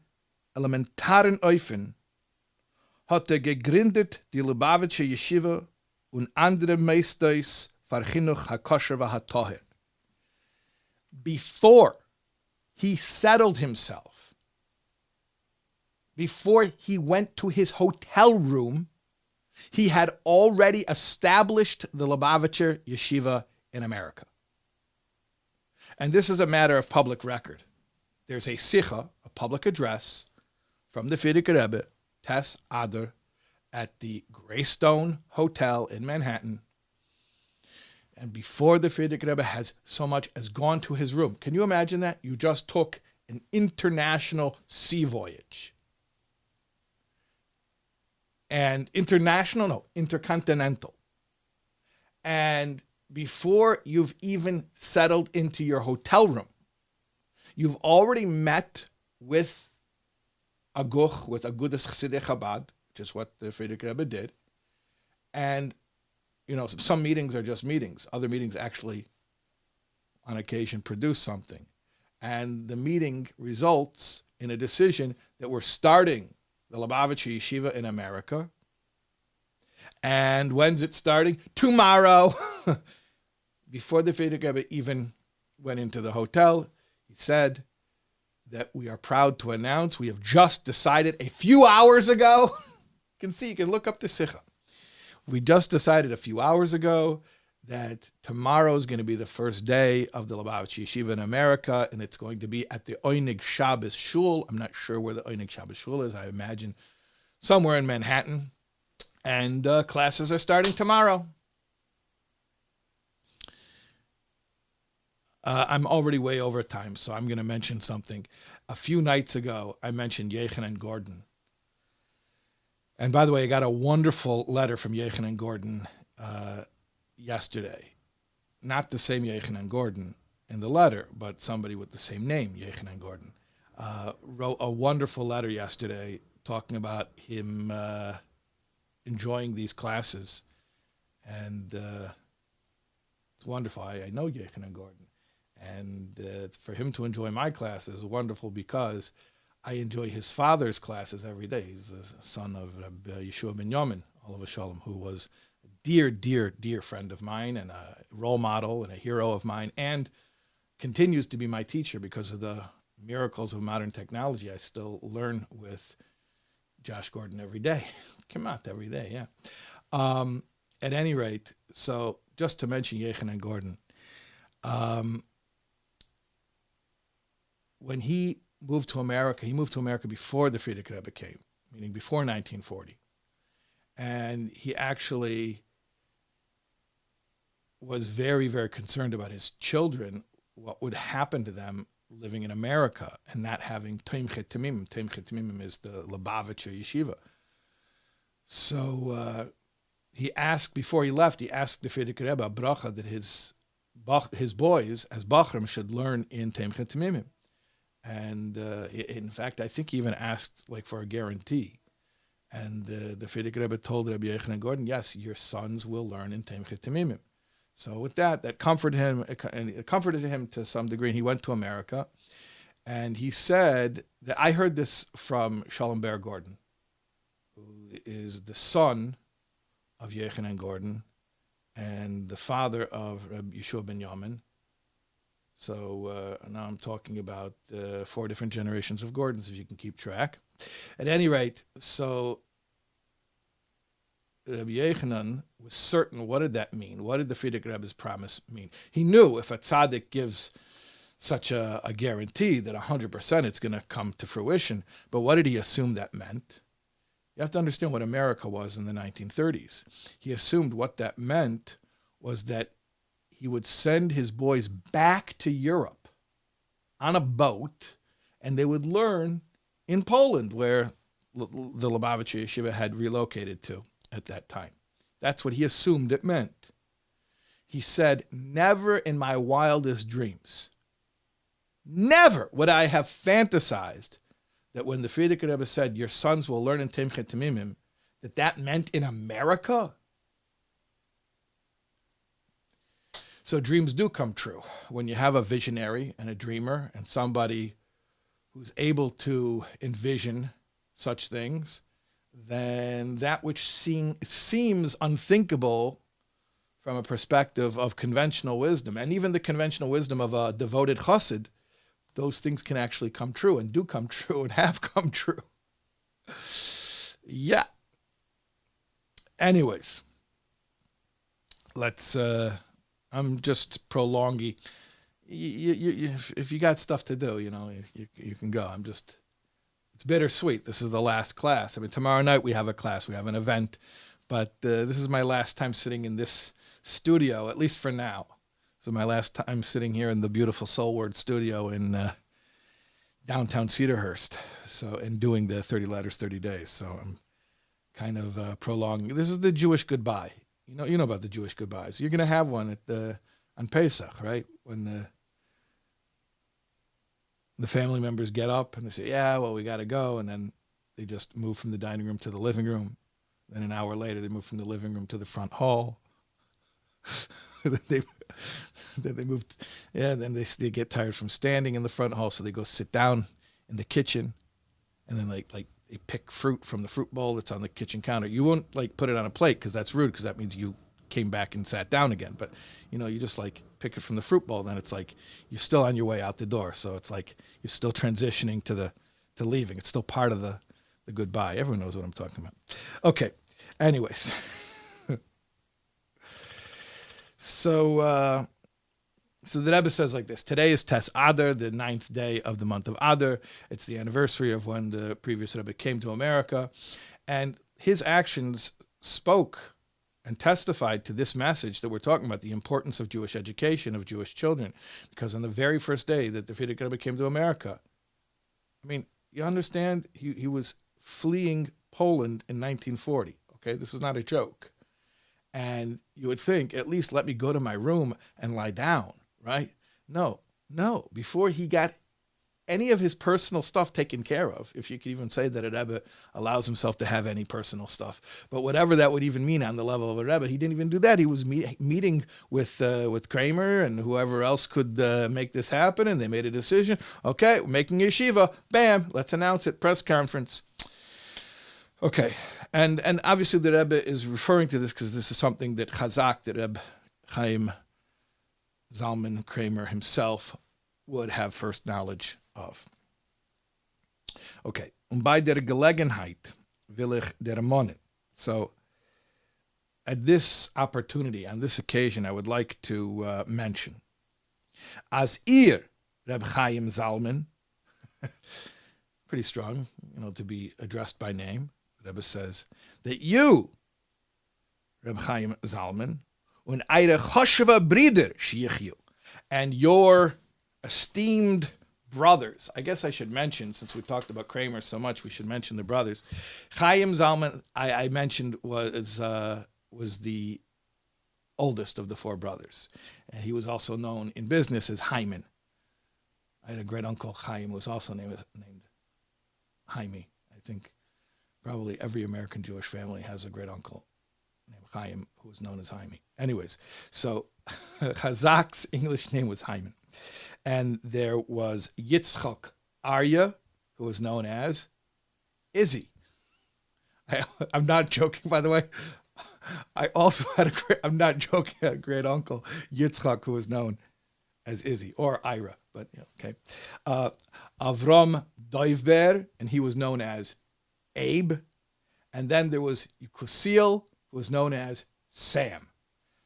elementaren Eufen, hat gegründet die Lubavitcher Yeshiva und andere Meisters für Chinuch HaKosher v'HaToher. Before he settled himself, before he went to his hotel room, he had already established the Lubavitcher Yeshiva in America. And this is a matter of public record. There's a sicha, a public address, from the Frierdiker Rebbe, Tes Adar, at the Greystone Hotel in Manhattan. And before the Frierdiker Rebbe has so much as gone to his room, can you imagine that? You just took an international sea voyage. And intercontinental. And before you've even settled into your hotel room, you've already met with Aguch, with Agudas Chassidei Chabad, which is what the Frierdiker Rebbe did. And, some meetings are just meetings. Other meetings actually, on occasion, produce something. And the meeting results in a decision that we're starting the Lubavitcher Yeshiva in America. And when's it starting? Tomorrow. Before the Frierdiker Rebbe even went into the hotel, he said that we are proud to announce we have just decided a few hours ago. You can look up the Sikha. We just decided a few hours ago that tomorrow is going to be the first day of the Lubavitcher Yeshiva in America, and it's going to be at the Oinig Shabbos Shul. I'm not sure where the Oinig Shabbos Shul is. I imagine somewhere in Manhattan. And classes are starting tomorrow. I'm already way over time, so I'm going to mention something. A few nights ago, I mentioned Yechanan Gordon. And by the way, I got a wonderful letter from Yechanan Gordon yesterday. Not the same Yechanan Gordon in the letter, but somebody with the same name, Yechanan Gordon, wrote a wonderful letter yesterday talking about him enjoying these classes. And it's wonderful. I know Yechanan Gordon. And for him to enjoy my classes is wonderful because I enjoy his father's classes every day. He's the son of Rebbe Yeshua ben Yamin, Olav Shalom, who was a dear, dear, dear friend of mine and a role model and a hero of mine, and continues to be my teacher because of the miracles of modern technology. I still learn with Josh Gordon every day. Come out every day, yeah. At any rate, so just to mention Yechanan Gordon, when he moved to America before the Frierdiker Rebbe came, meaning before 1940. And he actually was very, very concerned about his children, what would happen to them living in America and not having Tomchei Temimim. Tomchei Temimim is the Lubavitcher yeshiva. So he asked, before he left, he asked the Frierdiker Rebbe a bracha that his boys, as Bachrim, should learn in Tomchei Temimim. And in fact, I think he even asked for a guarantee. And the Frierdiker Rebbe told Rabbi Yechanan Gordon, yes, your sons will learn in Tomchei Temimim. So with that comforted him, and it comforted him to some degree. And he went to America, and he said that I heard this from Shalom Ber Gordon, who is the son of Yechanan Gordon and the father of Rabbi Yeshua ben Yamin. So now I'm talking about 4 different generations of Gordons, if you can keep track. At any rate, so Rabbi Yechanan was certain. What did that mean? What did the Frierdiker Rebbe's promise mean? He knew if a tzaddik gives such a guarantee that 100% it's going to come to fruition. But what did he assume that meant? You have to understand what America was in the 1930s. He assumed what that meant was that he would send his boys back to Europe on a boat, and they would learn in Poland, where the Lubavitcher yeshiva had relocated to at that time. That's what he assumed it meant. He said, never in my wildest dreams, never would I have fantasized that when the Frierdiker Rebbe said, your sons will learn in Tomchei Temimim, that meant in America. So dreams do come true. When you have a visionary and a dreamer and somebody who's able to envision such things, then that which seems unthinkable from a perspective of conventional wisdom, and even the conventional wisdom of a devoted chassid, those things can actually come true and do come true and have come true. Yeah. Anyways, let's... I'm just prolonging. If you got stuff to do, you can go. It's bittersweet. This is the last class. I mean, tomorrow night we have a class. We have an event. But this is my last time sitting in this studio, at least for now. This is my last time sitting here in the beautiful Soul Word studio in downtown Cedarhurst. And doing the 30 Letters, 30 Days. So I'm kind of prolonging. This is the Jewish goodbye. You know about the Jewish goodbyes. You're going to have one on Pesach, right? When the family members get up and they say, yeah, well, we got to go. And then they just move from the dining room to the living room. Then an hour later, they move from the living room to the front hall. then they move, then they get tired from standing in the front hall. So they go sit down in the kitchen. And then they pick fruit from the fruit bowl that's on the kitchen counter. You won't put it on a plate because that's rude, because that means you came back and sat down again. But you just pick it from the fruit bowl. Then it's you're still on your way out the door. So it's you're still transitioning to leaving. It's still part of the goodbye. Everyone knows what I'm talking about. Okay. Anyways, so the Rebbe says like this: today is Tes Adar, the 9th day of the month of Adar. It's the anniversary of when the previous Rebbe came to America. And his actions spoke and testified to this message that we're talking about, the importance of Jewish education, of Jewish children. Because on the very first day that the Frierdiker Rebbe came to America, I mean, you understand, he was fleeing Poland in 1940. Okay, this is not a joke. And you would think, at least let me go to my room and lie down, right? No. Before he got any of his personal stuff taken care of, if you could even say that a Rebbe allows himself to have any personal stuff, but whatever that would even mean on the level of a Rebbe, he didn't even do that. He was meeting with Kramer and whoever else could make this happen, and they made a decision. Okay, we're making yeshiva. Bam, let's announce it. Press conference. Okay, and obviously the Rebbe is referring to this because this is something that Chazak, that Rebbe Chaim Zalman Kramer himself would have first knowledge of. Okay, bei der Gelegenheit will ich der Monen. So, at this opportunity, on this occasion, I would like to mention, as ihr, Rebbe Chaim Zalman, pretty strong, to be addressed by name. The Rebbe says that you, Rebbe Chaim Zalman, und eure Chosheva Brider shichyu, and your esteemed brothers. I guess I should mention, since we talked about Kramer so much, we should mention the brothers. Chaim Zalman, I mentioned, was the oldest of the four brothers, and he was also known in business as Hyman. I had a great uncle Chaim who was also named Jaime. I think probably every American Jewish family has a great uncle named Chaim who was known as Jaime. Anyways, so Chazak's English name was Hyman. And there was Yitzchak Arya, who was known as Izzy. I'm not joking, by the way. I also had a great uncle, Yitzchak, who was known as Izzy, or Ira, but okay. Avram Doivber, and he was known as Abe. And then there was Yukusil, who was known as Sam.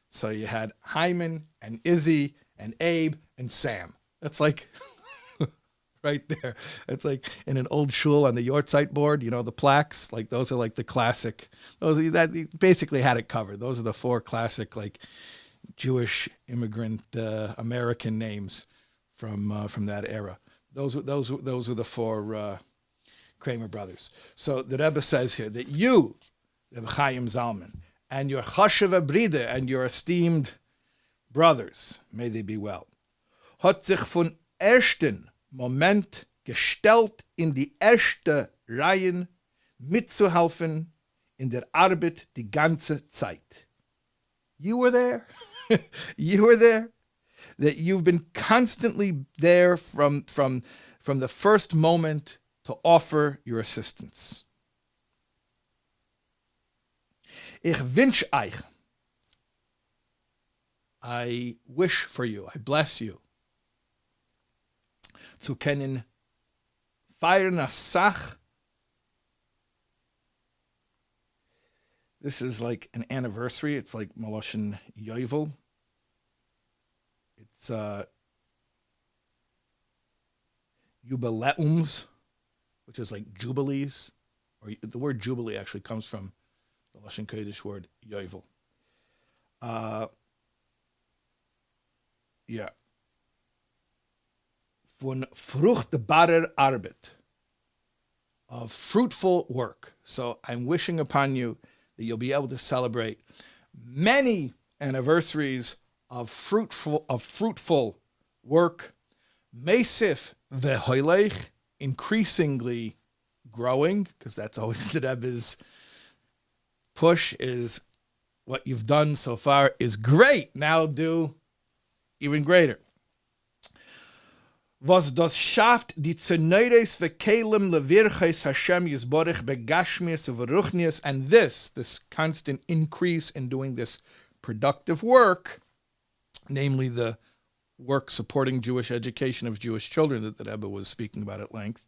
So you had Hyman and Izzy and Abe and Sam. That's like right there. It's like in an old shul on the Yortzeit board, the plaques, like those are like the classic. That basically had it covered. Those are the four classic like Jewish immigrant American names from that era. Those are the four Kramer brothers. So the Rebbe says here that you, Rebbe Chaim Zalman, and your Chosheva Bride and your esteemed brothers, may they be well, hat sich von ersten Moment gestellt in die erste Reihen mitzuhelfen in der Arbeit die ganze Zeit. You were there. You were there. That you've been constantly there from the first moment to offer your assistance. Ich wünsch euch, I wish for you, I bless you, zu können feiern a Sach. This is like an anniversary. It's like Maloshin Yovel. It's Jubileums, which is like jubilees, or the word jubilee actually comes from the Lashon Kodesh word Yovel. Yeah. Von fruchtbarer Arbeit, of fruitful work. So I'm wishing upon you that you'll be able to celebrate many anniversaries of fruitful work. Mesif vehoilech, increasingly growing, because that's always the Rebbe's push, is what you've done so far is great. Now do even greater. Was das schafft die Zeneires vekelim levirches Hashem Yisborich begashmias uveruchnias, and this constant increase in doing this productive work, namely the work supporting Jewish education of Jewish children that the Rebbe was speaking about at length,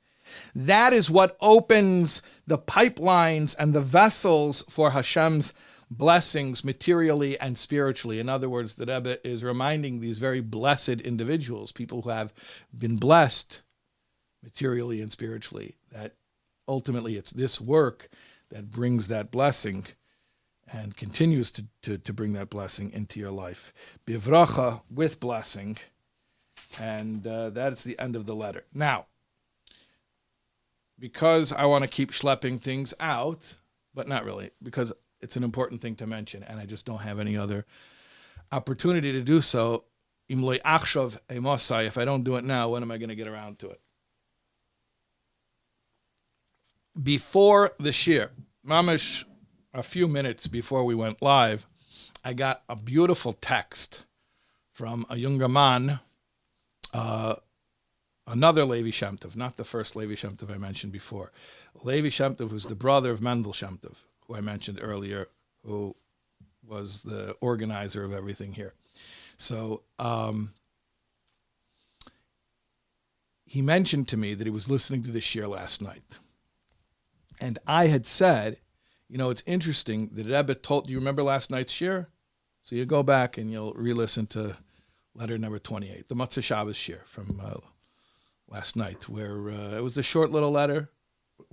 that is what opens the pipelines and the vessels for Hashem's blessings materially and spiritually. In other words, the Rebbe is reminding these very blessed individuals, people who have been blessed materially and spiritually, that ultimately it's this work that brings that blessing and continues to bring that blessing into your life. Bivracha, with blessing. And that is the end of the letter. Now, because I want to keep schlepping things out, but not really, because it's an important thing to mention, and I just don't have any other opportunity to do so. If I don't do it now, when am I going to get around to it? Before the shir, mamish, a few minutes before we went live, I got a beautiful text from a younger man, another Levi Shemtov, not the first Levi Shemtov I mentioned before. Levi Shemtov, who's the brother of Mendel Shemtov, who I mentioned earlier, who was the organizer of everything here. So he mentioned to me that he was listening to the shir last night. And I had said, it's interesting that Rebbe told, do you remember last night's shir? So you go back and you'll re-listen to letter number 28, the Matzah Shabbos shir from last night, where it was a short little letter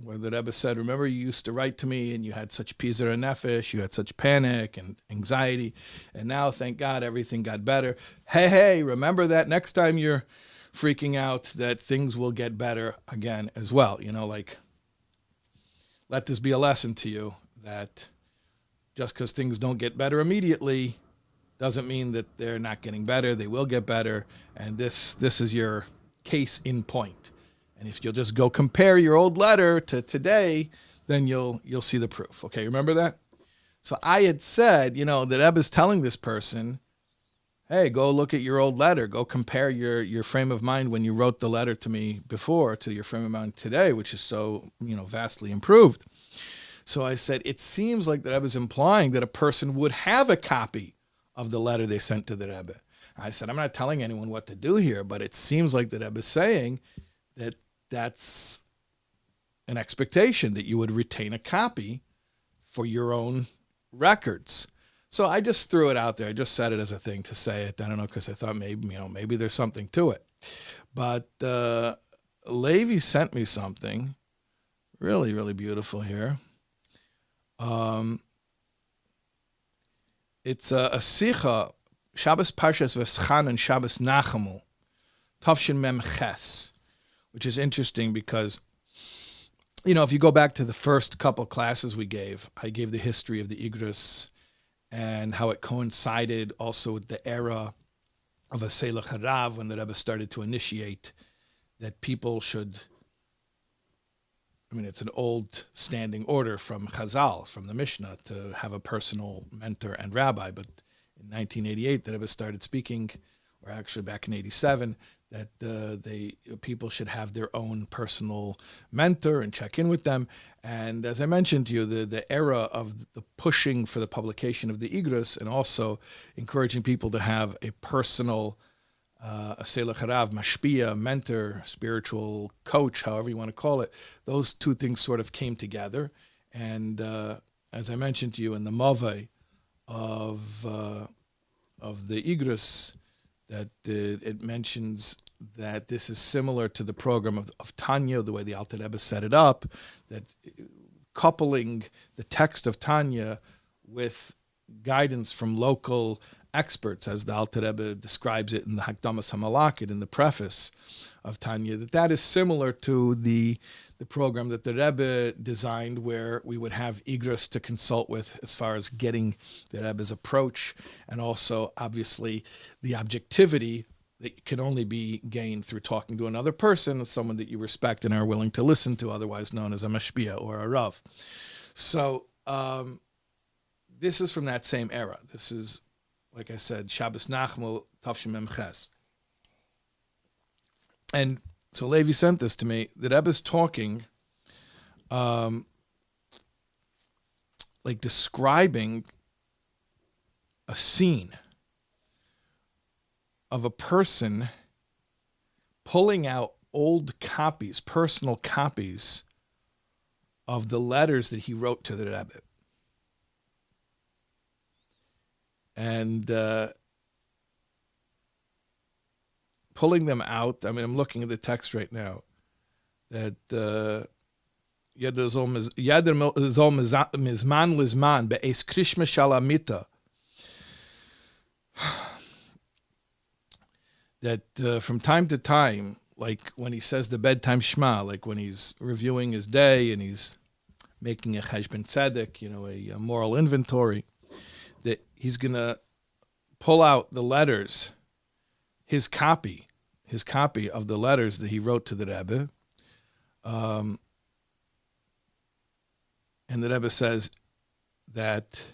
where the Rebbe said, remember you used to write to me and you had such pizer and nefesh, you had such panic and anxiety, and now, thank God, everything got better. Hey, remember that next time you're freaking out that things will get better again as well. Let this be a lesson to you that just because things don't get better immediately doesn't mean that they're not getting better. They will get better, and this is your case in point. And if you'll just go compare your old letter to today, then you'll see the proof. Okay, remember that? So I had said, that Rebbe's telling this person, hey, go look at your old letter. Go compare your frame of mind when you wrote the letter to me before to your frame of mind today, which is so, vastly improved. So I said, it seems like the Rebbe is implying that a person would have a copy of the letter they sent to the Rebbe. I said, I'm not telling anyone what to do here, but it seems like the Rebbe is saying that that's an expectation, that you would retain a copy for your own records. So I just threw it out there. I just said it as a thing to say it. I don't know, because I thought maybe there's something to it. But Levi sent me something really, really beautiful here. It's a sicha, Shabbos Parshas V'Schan and Shabbos Nachamu, Tavshin Mem Ches, which is interesting because, if you go back to the first couple classes we gave, I gave the history of the Igros and how it coincided also with the era of a Selach Harav, when the Rebbe started to initiate that people should, it's an old standing order from Chazal, from the Mishnah, to have a personal mentor and rabbi. But in 1988, the Rebbe started speaking, or actually back in 87, that people should have their own personal mentor and check in with them. And as I mentioned to you, the era of the pushing for the publication of the Igros and also encouraging people to have a personal a Selach Harav, mashpia, mentor, spiritual coach, however you want to call it, those two things sort of came together. And as I mentioned to you in the Mavai of the Igros, that it mentions that this is similar to the program of Tanya, the way the Alter Rebbe set it up, that coupling the text of Tanya with guidance from local experts, as the Alter Rebbe describes it in the Hakdamas HaMalakit, in the preface of Tanya, that is similar to the program that the Rebbe designed, where we would have Igros to consult with as far as getting the Rebbe's approach, and also, obviously, the objectivity that can only be gained through talking to another person, someone that you respect and are willing to listen to, otherwise known as a mashpia or a rav. So this is from that same era. This is, like I said, Shabbos Nachmu, Tavshin Mem Ches. And so Levi sent this to me. The Rebbe is talking, describing a scene of a person pulling out old copies, personal copies of the letters that he wrote to the Rebbe. And pulling them out, I'm looking at the text right now, that Yad Zol Mizman Lizman Be'es Krishma Shalamita, that from time to time, like when he says the bedtime Shema, like when he's reviewing his day and he's making a cheshbon tzedek, a moral inventory, that he's going to pull out the letters, his copy of the letters that he wrote to the Rebbe. And the Rebbe says that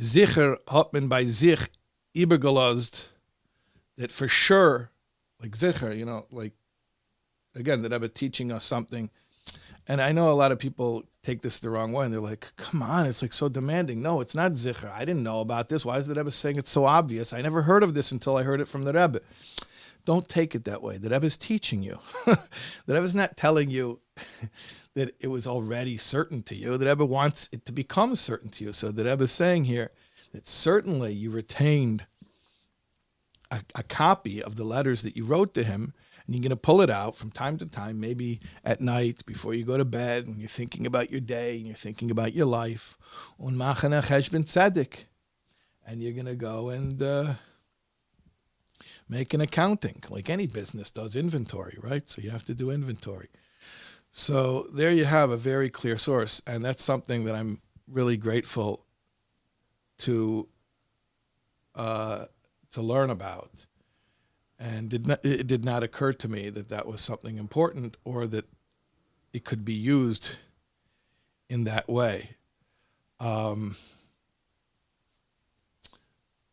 Zicher hat man bei sich übergelost, that for sure, like Zicher, like, again, the Rebbe teaching us something. And I know a lot of people take this the wrong way, and they're like, come on, it's like so demanding. No, it's not Zicher. I didn't know about this. Why is the Rebbe saying it's so obvious? I never heard of this until I heard it from the Rebbe. Don't take it that way. The Rebbe is teaching you. The Rebbe is not telling you that it was already certain to you. The Rebbe wants it to become certain to you. So the Rebbe is saying here that certainly you retained a copy of the letters that you wrote to him, and you're going to pull it out from time to time, maybe at night before you go to bed, when you're thinking about your day and you're thinking about your life. Und machen a cheshbon tzedek. And you're going to go and make an accounting, like any business does inventory, right? So you have to do inventory. So there you have a very clear source, and that's something that I'm really grateful to learn about. And it did not occur to me that that was something important, or that it could be used in that way.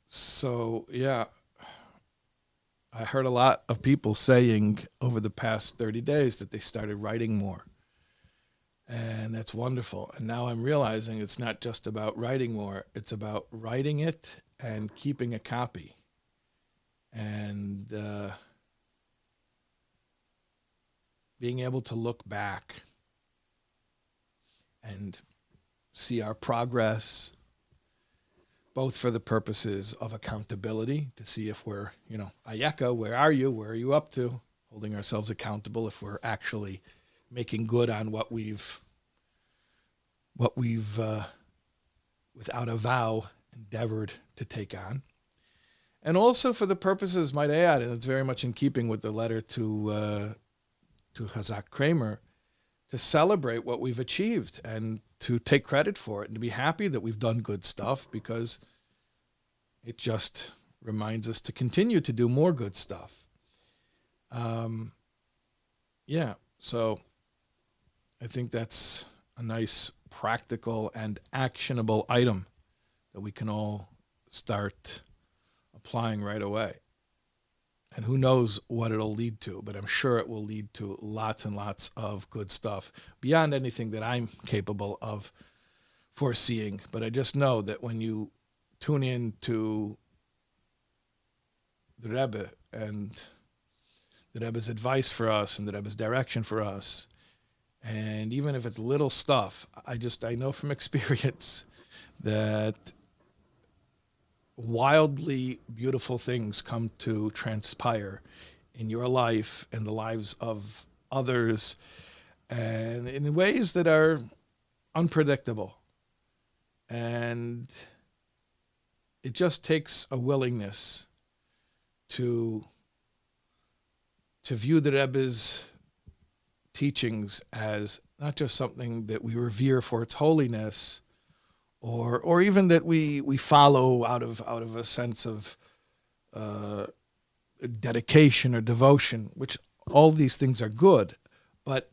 So yeah, I heard a lot of people saying over the past 30 days that they started writing more. And that's wonderful. And now I'm realizing it's not just about writing more. It's about writing it and keeping a copy. And being able to look back and see our progress, both for the purposes of accountability, to see if we're, Ayeka, where are you? Where are you up to? Holding ourselves accountable if we're actually making good on what we've without a vow, endeavored to take on. And also for the purposes, might I add, and it's very much in keeping with the letter to Chazak Kramer, to celebrate what we've achieved and to take credit for it and to be happy that we've done good stuff, because it just reminds us to continue to do more good stuff. So I think that's a nice practical and actionable item that we can all start applying right away. And who knows what it'll lead to, but I'm sure it will lead to lots and lots of good stuff beyond anything that I'm capable of foreseeing. But I just know that when you tune in to the Rebbe and the Rebbe's advice for us and the Rebbe's direction for us, and even if it's little stuff, I know from experience that wildly beautiful things come to transpire in your life and the lives of others, and in ways that are unpredictable. And it just takes a willingness to view the Rebbe's teachings as not just something that we revere for its holiness, or even that we follow out of a sense of dedication or devotion, which all these things are good, but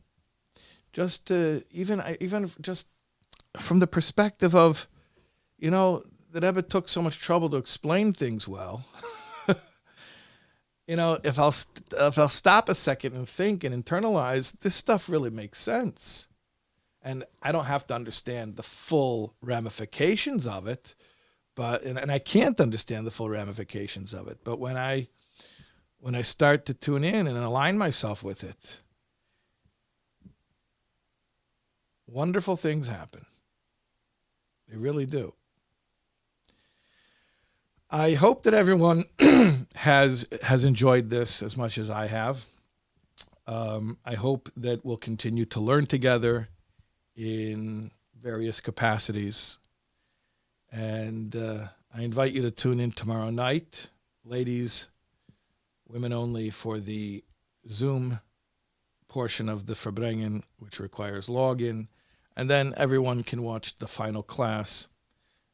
just even just from the perspective of, that Rebbe took so much trouble to explain things well. If I'll stop a second and think and internalize, this stuff really makes sense. And I don't have to understand the full ramifications of it, and I can't understand the full ramifications of it. But when I start to tune in and align myself with it, wonderful things happen. They really do. I hope that everyone has enjoyed this as much as I have. I hope that we'll continue to learn together in various capacities. And I invite you to tune in tomorrow night, ladies, women only, for the Zoom portion of the Verbringen, which requires login. And then everyone can watch the final class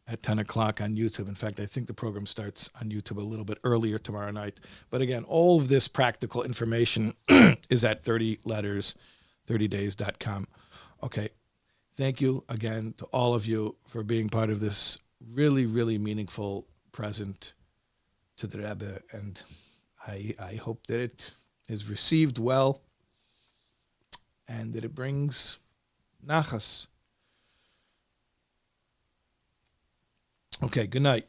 at 10 o'clock on YouTube. In fact, I think the program starts on YouTube a little bit earlier tomorrow night. But again, all of this practical information is at 30letters30days.com. Okay. Thank you again to all of you for being part of this really, really meaningful present to the Rebbe. And I hope that it is received well and that it brings nachas. Okay, good night.